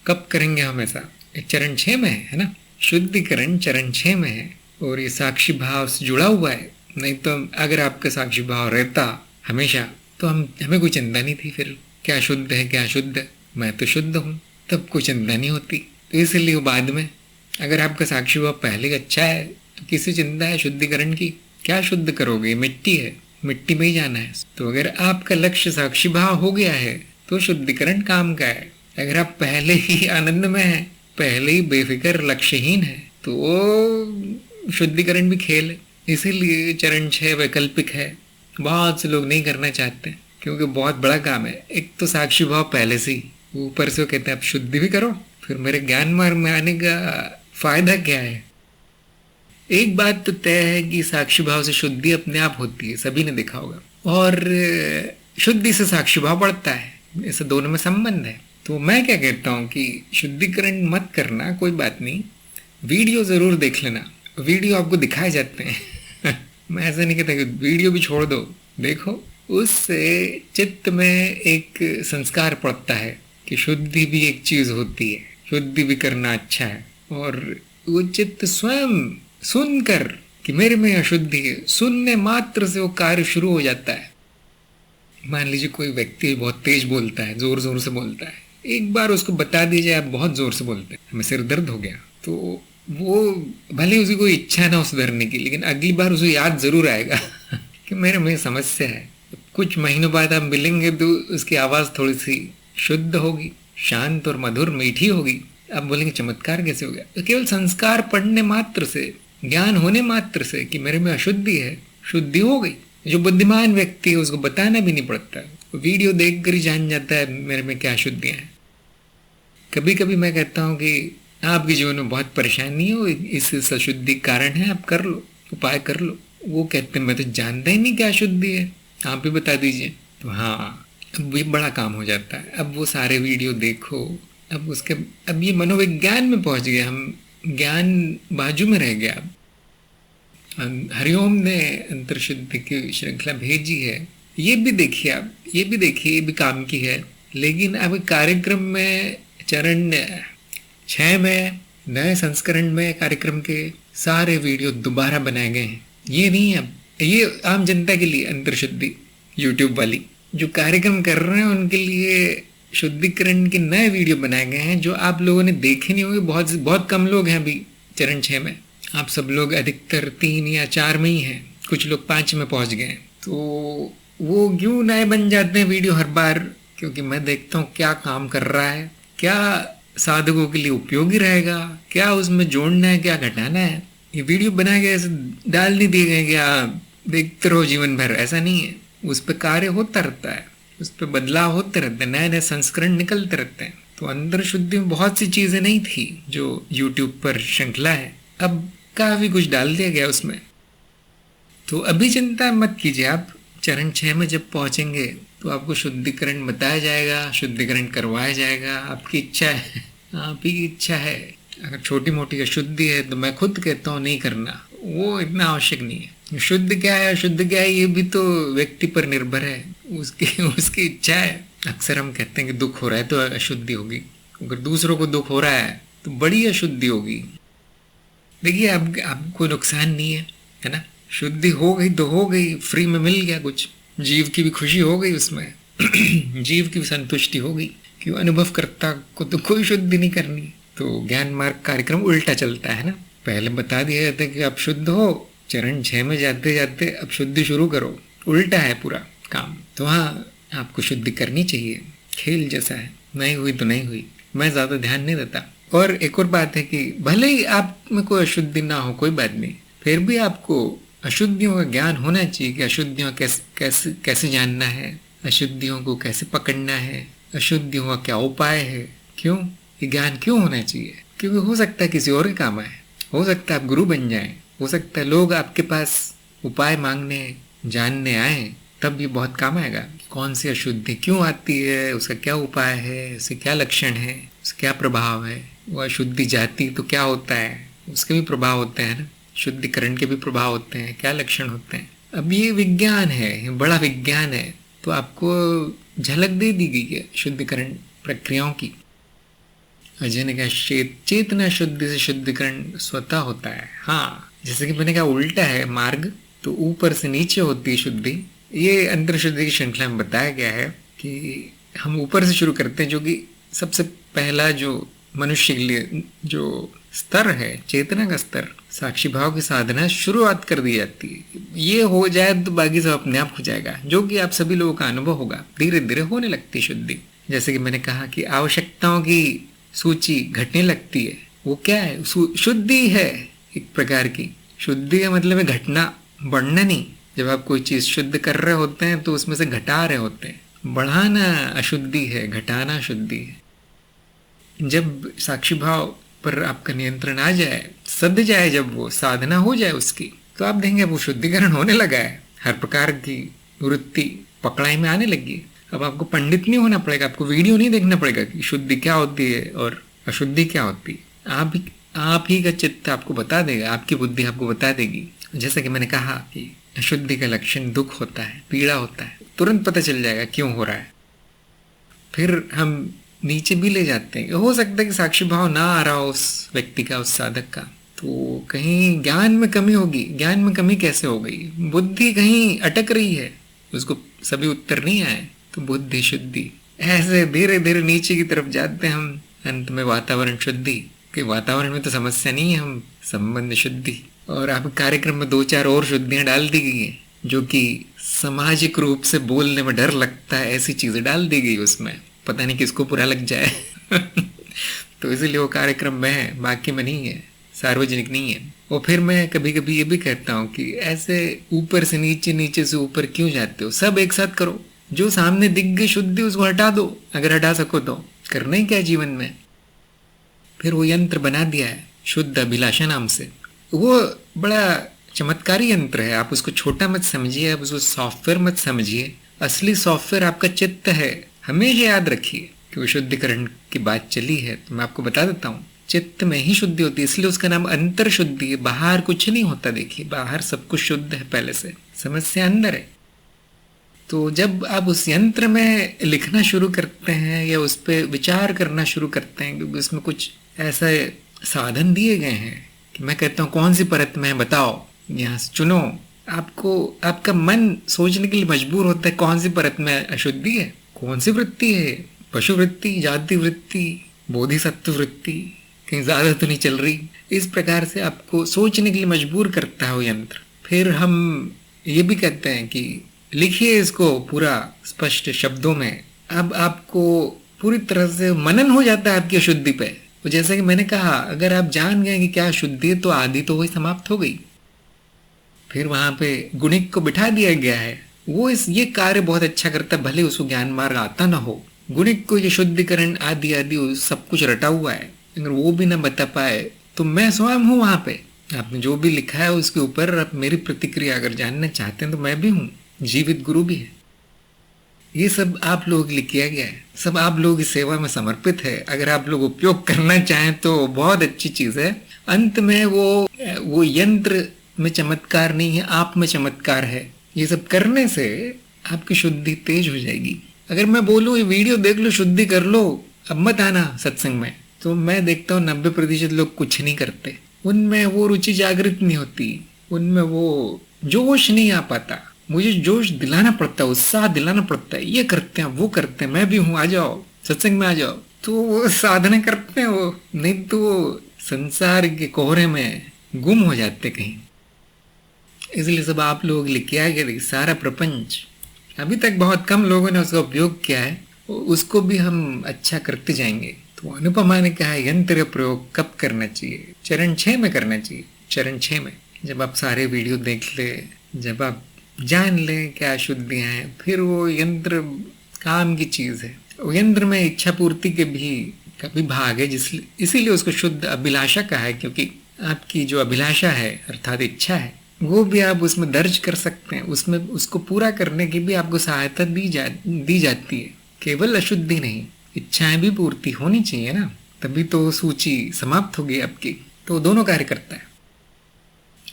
कब करेंगे हम ऐसा? चरण 6 में है ना, शुद्धिकरण चरण 6 में है और ये साक्षी भाव से जुड़ा हुआ है। नहीं तो अगर आपका साक्षी भाव रहता हमेशा तो हमें कोई चिंता नहीं थी। फिर क्या शुद्ध है क्या शुद्ध, मैं तो शुद्ध हूँ, तब कोई चिंता नहीं होती। तो इसलिए वो बाद में, अगर आपका साक्षी भाव पहले अच्छा है तो किसी चिंता है शुद्धिकरण की? क्या शुद्ध करोगे? मिट्टी है, मिट्टी में ही जाना है। तो अगर आपका लक्ष्य साक्षी भाव हो गया है तो शुद्धिकरण काम का है। अगर आप पहले ही आनंद में है, पहले ही बेफिक्र लक्ष्यहीन है, तो वो शुद्धिकरण भी खेल है। इसीलिए चरण 6 वैकल्पिक है। बहुत से लोग नहीं करना चाहते क्योंकि बहुत बड़ा काम है। एक तो साक्षी भाव पहले से ही, ऊपर से वो कहते हैं आप शुद्धि भी करो, फिर मेरे ज्ञान मार्ग में आने का फायदा क्या है? एक बात तो तय है कि साक्षी भाव से शुद्धि अपने आप होती है, सभी ने देखा होगा, और शुद्धि से साक्षी भाव बढ़ता है। ऐसा दोनों में संबंध है। तो मैं क्या कहता हूँ कि शुद्धिकरण मत करना, कोई बात नहीं, वीडियो जरूर देख लेना। वीडियो आपको दिखाए जाते हैं मैं ऐसा नहीं कहता कि वीडियो भी छोड़ दो, देखो, उससे चित्त में एक संस्कार पड़ता है कि शुद्धि भी एक चीज होती है, शुद्धि भी करना अच्छा है। और वो चित्त स्वयं सुनकर कि मेरे में अशुद्धि है, सुनने मात्र से वो कार्य शुरू हो जाता है। मान लीजिए कोई व्यक्ति बहुत तेज बोलता है, जोर जोर से बोलता है, एक बार उसको बता दीजिए आप बहुत जोर से बोलते हैं, हमें सिर दर्द हो गया, तो वो भले उसे कोई इच्छा ना सुधरने की, लेकिन अगली बार उसे याद जरूर आएगा कि मेरे में समस्या है। कुछ महीनों बाद आप मिलेंगे तो उसकी आवाज़ थोड़ी सी शुद्ध होगी, शांत और मधुर मीठी होगी। आप बोलेंगे चमत्कार कैसे हो गया? तो केवल संस्कार पढ़ने मात्र से, ज्ञान होने मात्र से कि मेरे में अशुद्धि है, शुद्धि हो गई। जो बुद्धिमान व्यक्ति है उसको बताना भी नहीं पड़ता, वीडियो देख कर ही जान जाता है मेरे में क्या अशुद्धियाँ हैं। कभी कभी मैं कहता हूँ कि आपके जीवन में बहुत परेशानी हो, इस अशुद्धि कारण है, आप कर लो, उपाय कर लो। वो कहते हैं मैं तो जानता ही नहीं क्या अशुद्धि है, आप भी बता दीजिए। तो हाँ, अब ये बड़ा काम हो जाता है। अब वो सारे वीडियो देखो, अब ये मनोविज्ञान में पहुंच गए हम, ज्ञान बाजू में रह गया। हरिओम ने अंतर्शुद्धि की श्रृंखला भेजी है, ये भी देखिए आप, ये भी काम की है। लेकिन अब कार्यक्रम में चरण 6 में नए संस्करण में कार्यक्रम के सारे वीडियो दोबारा बनाए गए हैं। ये नहीं है, ये आम जनता के लिए अंतर्शुद्धि यूट्यूब वाली जो कार्यक्रम कर रहे हैं उनके लिए शुद्धिकरण के नए वीडियो बनाए गए हैं, जो आप लोगों ने देखे नहीं होंगे। बहुत कम लोग हैं अभी चरण 6 में। आप सब लोग अधिकतर 3 या 4 में ही हैं, कुछ लोग 5 में पहुंच गए। तो वो क्यों नए बन जाते हैं वीडियो हर बार? क्योंकि मैं देखता हूँ क्या काम कर रहा है, क्या साधकों के लिए उपयोगी रहेगा, क्या उसमें जोड़ना है, क्या घटाना है। ये वीडियो बनाए गए ऐसे डाल नहीं दिए गए कि आप देखते रहो जीवन भर, ऐसा नहीं है। उस पर कार्य होता रहता है, उस पर बदलाव होते रहते हैं, नए नए संस्करण निकलते रहते हैं। तो अंदर शुद्धि में बहुत सी चीजें नहीं थी जो यूट्यूब पर श्रृंखला है, अब काफी कुछ डाल दिया गया उसमें। तो अभी चिंता मत कीजिए, आप चरण 6 में जब पहुंचेंगे तो आपको शुद्धिकरण बताया जाएगा, शुद्धिकरण करवाया जाएगा। आपकी इच्छा है, आप ही की इच्छा है। अगर छोटी मोटी अशुद्धि है तो मैं खुद कहता हूँ नहीं करना, वो इतना आवश्यक नहीं है। शुद्ध क्या है अशुद्ध क्या है ये भी तो व्यक्ति पर निर्भर है, उसकी इच्छा है। अक्सर हम कहते हैं कि दुख हो रहा है तो अशुद्धि होगी, अगर दूसरों को दुख हो रहा है तो बड़ी अशुद्धि होगी। देखिए आपको नुकसान नहीं है ना। शुद्धि हो गई तो हो गई, फ्री में मिल गया कुछ, जीव की भी खुशी हो गई उसमें जीव की भी संतुष्टि हो गई, क्यों अनुभव करता को तो कोई शुद्धि नहीं करनी। तो ज्ञान मार्ग कार्यक्रम उल्टा चलता है ना। पहले बता दिया जाता है कि आप शुद्ध हो, चरण 6 में जाते जाते अब शुद्धि शुरू करो, उल्टा है पूरा काम। तो हाँ, आपको शुद्धि करनी चाहिए, खेल जैसा है, नहीं हुई तो नहीं हुई, मैं ज्यादा ध्यान नहीं देता। और एक और बात है कि भले ही आप में कोई अशुद्धि ना हो, कोई बात नहीं, फिर भी आपको अशुद्धियों का ज्ञान होना चाहिए कि अशुद्धियों कैसे जानना है, अशुद्धियों को कैसे पकड़ना है, अशुद्धियों का क्या उपाय है। क्यों ये ज्ञान क्यों होना चाहिए? क्योंकि हो सकता है किसी और के काम आए, हो सकता है आप गुरु बन जाएं, हो सकता है लोग आपके पास उपाय मांगने जानने आए, तब ये बहुत काम आएगा। कौन सी अशुद्धि क्यों आती है, उसका क्या उपाय है, उसके क्या लक्षण है, उसका क्या प्रभाव है, वो अशुद्धि जाती तो क्या होता है, उसके भी प्रभाव होते हैं ना, शुद्धिकरण के भी प्रभाव होते हैं, क्या लक्षण होते हैं। अब ये विज्ञान है, ये बड़ा विज्ञान है, तो आपको झलक दे दी गई है शुद्धिकरण प्रक्रियाओं की। अजय ने कहा चेतना शुद्धि से शुद्धिकरण स्वतः होता है। हाँ, जैसे कि मैंने कहा उल्टा है मार्ग, तो ऊपर से नीचे होती है शुद्धि। ये अंतर शुद्धि की श्रृंखला में बताया गया है कि हम ऊपर से शुरू करते हैं, जो कि सबसे पहला जो मनुष्य के लिए जो स्तर है, चेतना का स्तर, साक्षी भाव की साधना शुरुआत कर दी जाती है। ये हो जाए तो बाकी सब अपने आप हो जाएगा, जो कि आप सभी लोगों का अनुभव होगा। धीरे धीरे होने लगती है शुद्धि। जैसे कि मैंने कहा कि आवश्यकताओं की सूची घटने लगती है, वो क्या है? शुद्धि है एक प्रकार की। शुद्धि का मतलब है घटना, बढ़ना नहीं। जब आप कोई चीज शुद्ध कर रहे होते हैं तो उसमें से घटा रहे होते हैं। बढ़ाना अशुद्धि है, घटाना शुद्धि है। जब साक्षी भाव पर आपका नियंत्रण आ जाए, सद जाए, जब वो साधना हो जाए उसकी, तो आप देखेंगे वो शुद्धिकरण होने लगा है। हर प्रकार की वृत्ति पकड़ाई में आने लगी। अब आपको पंडित नहीं होना पड़ेगा, आपको वीडियो नहीं देखना पड़ेगा कि शुद्धि क्या होती है और अशुद्धि क्या होती है। आप ही का चित्त आपको बता देगा, आपकी बुद्धि आपको बता देगी। जैसा कि मैंने कहा कि अशुद्धि का लक्षण दुख होता है, पीड़ा होता है, तुरंत पता चल जाएगा क्यों हो रहा है। फिर हम नीचे भी ले जाते हैं। हो सकता है कि साक्षी भाव ना आ रहा हो उस व्यक्ति का, उस साधक का, तो कहीं ज्ञान में कमी होगी। ज्ञान में कमी कैसे हो गई? बुद्धि कहीं अटक रही है, उसको सभी उत्तर नहीं आए, तो बुद्धि शुद्धि। ऐसे धीरे धीरे नीचे की तरफ जाते हैं हम। अंत में वातावरण शुद्धि, कि वातावरण में तो समस्या नहीं है, हम संबंध शुद्धि। और आप कार्यक्रम में 2-4 और शुद्धियां डाल दी गई हैं, जो कि सामाजिक रूप से बोलने में डर लगता है, ऐसी चीजें डाल दी गई उसमें, पता नहीं किसको बुरा लग जाए तो इसीलिए वो कार्यक्रम में है, बाकी में नहीं है, सार्वजनिक नहीं है। और फिर मैं कभी कभी ये भी कहता हूँ कि ऐसे ऊपर से नीचे, नीचे से ऊपर क्यों जाते हो? सब एक साथ करो। जो सामने दिख गई शुद्धि, उसको हटा दो, अगर हटा सको तो। करना ही क्या जीवन में? फिर वो यंत्र बना दिया है शुद्ध अभिलाषा नाम से। वो बड़ा चमत्कारी यंत्र है, आप उसको छोटा मत समझिए, आप उसको सॉफ्टवेयर मत समझिए। असली सॉफ्टवेयर आपका चित्त है। हमेशा याद रखिए कि वो शुद्धिकरण की बात चली है तो मैं आपको बता देता हूँ, चित्त में ही शुद्धि होती है, इसलिए उसका नाम अंतर शुद्धि है। बाहर कुछ नहीं होता। देखिए, बाहर सब कुछ शुद्ध है पहले से, समस्या अंदर है। तो जब आप उस यंत्र में लिखना शुरू करते हैं या उस पर विचार करना शुरू करते हैं, क्योंकि उसमें कुछ ऐसे साधन दिए गए हैं कि मैं कहता हूँ कौन सी परत में बताओ, यहाँ से चुनो। आपको आपका मन सोचने के लिए मजबूर होता है कौन सी परत में अशुद्धि है, कौन सी वृत्ति है, पशु वृत्ति, जाति वृत्ति, बोधिसत्व वृत्ति, कहीं ज्यादा तो नहीं चल रही। इस प्रकार से आपको सोचने के लिए मजबूर करता है वो यंत्र। फिर हम ये भी कहते हैं कि लिखिए इसको पूरा स्पष्ट शब्दों में। अब आपको पूरी तरह से मनन हो जाता है आपकी अशुद्धि पे। तो जैसा कि मैंने कहा, अगर आप जान गए कि क्या अशुद्धि है, तो आदि तो वही समाप्त हो गई। फिर वहां पे गुणिक को बिठा दिया गया है, वो ये कार्य बहुत अच्छा करता है, भले उसको ज्ञान मार्ग आता ना हो। गुणिक को ये शुद्धिकरण आदि आदि सब कुछ रटा हुआ है, अगर वो भी ना बता पाए तो मैं स्वयं हूँ वहां पे। आपने जो भी लिखा है उसके ऊपर आप मेरी प्रतिक्रिया अगर जानना चाहते हैं तो मैं भी हूँ, जीवित गुरु भी है। ये सब आप लोगों के लिए किया गया है, सब आप लोगों की सेवा में समर्पित है। अगर आप लोग उपयोग करना चाहें तो बहुत अच्छी चीज है। अंत में वो यंत्र में चमत्कार नहीं है, आप में चमत्कार है। ये सब करने से आपकी शुद्धि तेज हो जाएगी। अगर मैं बोलूं ये वीडियो देख लो, शुद्धि कर लो, अब मत आना सत्संग में, तो मैं देखता हूँ 90% लोग कुछ नहीं करते। उनमें वो रुचि जागृत नहीं होती, उनमें वो जोश नहीं आ पाता। मुझे जोश दिलाना पड़ता है, उत्साह दिलाना पड़ता है, ये करते हैं वो करते हैं, मैं भी हूँ, आ जाओ सत्संग में आ जाओ, तो वो साधना करते हैं वो, नहीं तो वो संसार के कोहरे में गुम हो जाते कहीं। इसलिए सब आप लोग लिखे आए सारा प्रपंच, अभी तक बहुत कम लोगों ने उसका उपयोग किया है, उसको भी हम अच्छा करते जाएंगे। तो अनुपमा ने कहा यंत्र का प्रयोग कब करना चाहिए? चरण 6 में करना चाहिए। चरण 6 में जब आप सारे वीडियो देख ले, जब आप जान ले क्या अशुद्धियां हैं, फिर वो यंत्र काम की चीज है। वो यंत्र में इच्छा पूर्ति के भी कभी भाग है, इसीलिए उसको शुद्ध अभिलाषा कहा है, क्योंकि आपकी जो अभिलाषा है अर्थात इच्छा है वो भी आप उसमें दर्ज कर सकते हैं, उसमें उसको पूरा करने की भी आपको सहायता दी जाती है। केवल अशुद्धि नहीं, इच्छाएं भी पूर्ति होनी चाहिए ना, तभी तो सूची समाप्त होगी आपकी। तो दोनों कार्य करता है।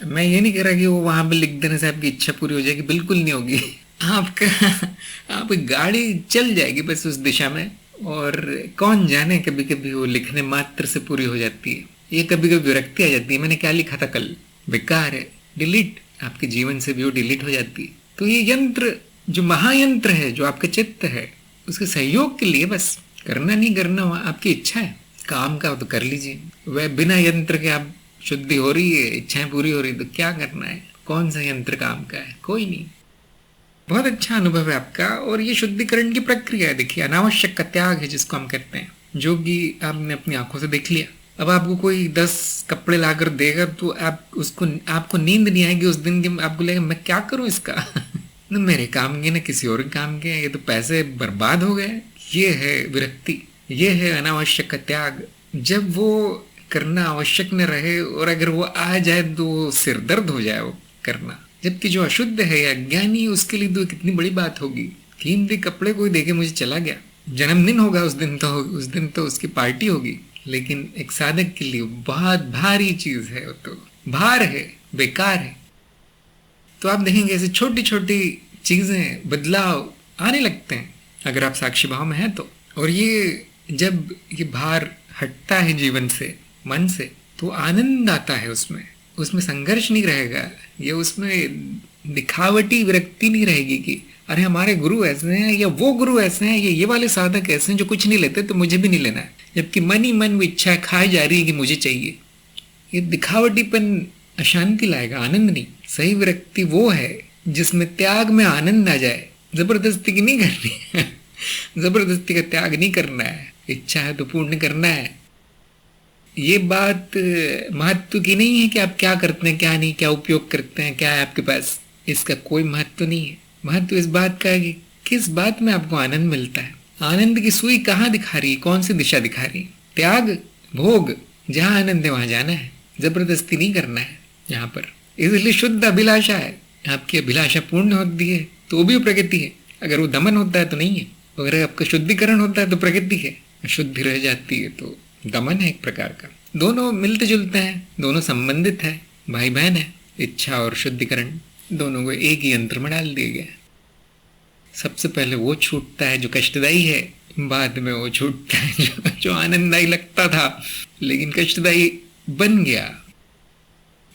मैं ये नहीं कह रहा कि वो वहां पे लिख देने से आपकी इच्छा पूरी हो जाएगी, बिल्कुल नहीं होगी। आपकी गाड़ी चल जाएगी बस उस दिशा में, और कौन जाने कभी कभी वो लिखने मात्र से पूरी हो जाती है। ये कभी कभी विरक्ति आ जाती है, मैंने क्या लिखा था कल, बेकार है, डिलीट, आपके जीवन से भी वो डिलीट हो जाती है। तो ये यंत्र जो महायंत्र है, जो आपका चित्त है, उसके सहयोग के लिए बस, करना नहीं करना आपकी इच्छा है, काम का तो कर लीजिए। वह बिना यंत्र के आप शुद्धि हो रही है, इच्छाएं पूरी हो रही है, तो क्या करना है, कौन सा यंत्र काम का है, कोई नहीं। बहुत अच्छा अनुभव है आपका। और ये शुद्धिकरण की प्रक्रिया है, देखिए अनावश्यक का त्याग है जिसको हम कहते हैं, जो भी आपने अपनी आंखों से देख लिया। अब आपको कोई 10 कपड़े लाकर देगा तो आपको नींद नहीं आएगी उस दिन की, आपको लगेगा मैं क्या करूं इसका न मेरे काम के न किसी और काम के, ये तो पैसे बर्बाद हो गए। ये है विरक्ति, ये है अनावश्यक का त्याग। जब वो करना आवश्यक न रहे और अगर वो आ जाए तो सिर दर्द हो जाए वो करना। जबकि जो अशुद्ध है या अज्ञानी, उसके लिए तो कितनी बड़ी बात होगी। कीमती कपड़े कोई देके मुझे चला गया, जन्मदिन होगा उस दिन तो उसकी पार्टी होगी, लेकिन एक साधक के लिए बहुत भारी चीज है, वो तो भार है, बेकार है। तो आप देखेंगे ऐसे छोटी छोटी चीजें, बदलाव आने लगते हैं अगर आप साक्षी भाव में हैं तो। और ये जब ये भार हटता है जीवन से, मन से, तो आनंद आता है उसमें संघर्ष नहीं रहेगा, ये उसमें दिखावटी विरक्ति नहीं रहेगी कि अरे हमारे गुरु ऐसे हैं या वो गुरु ऐसे हैं, ये वाले साधक ऐसे हैं जो कुछ नहीं लेते तो मुझे भी नहीं लेना है, जबकि मन ही मन वो इच्छा खाई जा रही है कि मुझे चाहिए। ये दिखावटीपन अशांति लाएगा, आनंद नहीं। सही विरक्ति वो है जिसमें त्याग में आनंद आ जाए, जबरदस्ती की नहीं करनी है जबरदस्ती का त्याग नहीं करना है, इच्छा है तो पूर्ण करना है। ये बात महत्व की नहीं है कि आप क्या करते हैं, क्या नहीं, क्या उपयोग करते हैं, क्या है आपके पास, इसका कोई महत्व नहीं है। महत्व इस बात का है कि किस बात में आपको आनंद मिलता है, आनंद की सुई कहाँ दिखा रही है, कौन सी दिशा दिखा रही है। त्याग भोग, जहाँ आनंद है वहां जाना है, जबरदस्ती नहीं करना है यहाँ पर। इसलिए शुद्ध अभिलाषा है, आपकी अभिलाषा पूर्ण होती है तो भी प्रगति है, अगर वो दमन होता है तो नहीं है। अगर आपका शुद्धिकरण होता है तो प्रगति है, अशुद्धि रह जाती है तो दमन है एक प्रकार का। दोनों मिलते जुलते हैं, दोनों संबंधित है, भाई बहन है। इच्छा और शुद्धिकरण दोनों को एक ही यंत्र में डाल दिया गया। सबसे पहले वो छूटता है जो कष्टदायी है, बाद में वो छूटता है जो आनंददायी लगता था लेकिन कष्टदायी बन गया।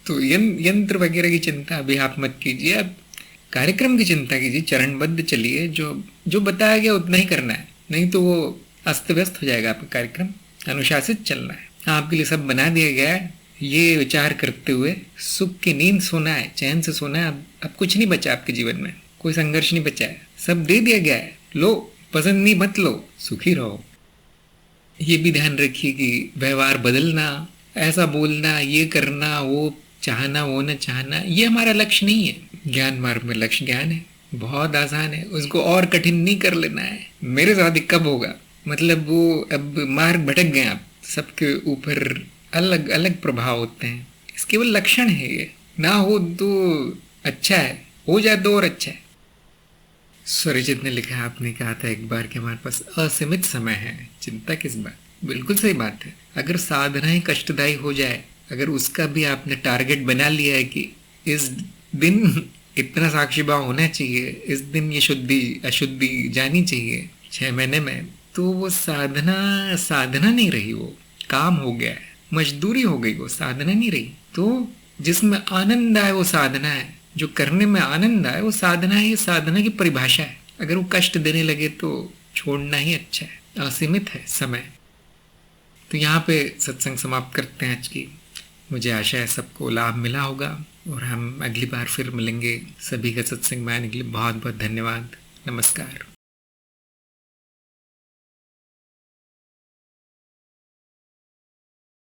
तो यंत्र वगैरह की चिंता अभी आप मत कीजिए, आप कार्यक्रम की चिंता कीजिए, चरणबद्ध चलिए, जो बताया गया उतना ही करना है, नहीं तो वो अस्त व्यस्त हो जाएगा आपका कार्यक्रम। अनुशासित चलना है, आपके लिए सब बना दिया गया है। ये विचार करते हुए सुख की नींद सोना है, चैन से सोना है। अब कुछ नहीं बचा आपके जीवन में, कोई संघर्ष नहीं बचा है, सब दे दिया गया है। लो, पसंद नहीं मत लो, सुखी रहो। ये भी ध्यान रखिए कि व्यवहार बदलना, ऐसा बोलना, ये करना, वो चाहना, वो न चाहना, ये हमारा लक्ष्य नहीं है। ज्ञान मार्ग में लक्ष्य ज्ञान है, बहुत आसान है, उसको और कठिन नहीं कर लेना है। मेरे साथ कब होगा, मतलब वो अब मार्ग भटक गए आप, सबके ऊपर अलग अलग प्रभाव होते हैं, इसके केवल लक्षण है। ये ना हो तो अच्छा है, हो जाए तो और अच्छा है। स्वरजित ने लिखा है, आपने कहा था एक बार कि हमारे पास असीमित समय है, चिंता किस बात। बिल्कुल सही बात है। अगर साधना ही कष्टदायी हो जाए, अगर उसका भी आपने टारगेट बना लिया है कि इस दिन इतना साक्षी भाव होना चाहिए, इस दिन ये शुद्धि अशुद्धि जानी चाहिए 6 महीने में, तो वो साधना नहीं रही, वो काम हो गया है। मजदूरी हो गई, वो साधना नहीं रही। तो जिसमें आनंद आए वो साधना है, जो करने में आनंद आए वो साधना है। ये साधना की परिभाषा है। अगर वो कष्ट देने लगे तो छोड़ना ही अच्छा है। असीमित है समय। तो यहाँ पे सत्संग समाप्त करते हैं आज की। मुझे आशा है सबको लाभ मिला होगा और हम अगली बार फिर मिलेंगे। सभी का सत्संग में आने के लिए बहुत बहुत धन्यवाद। नमस्कार।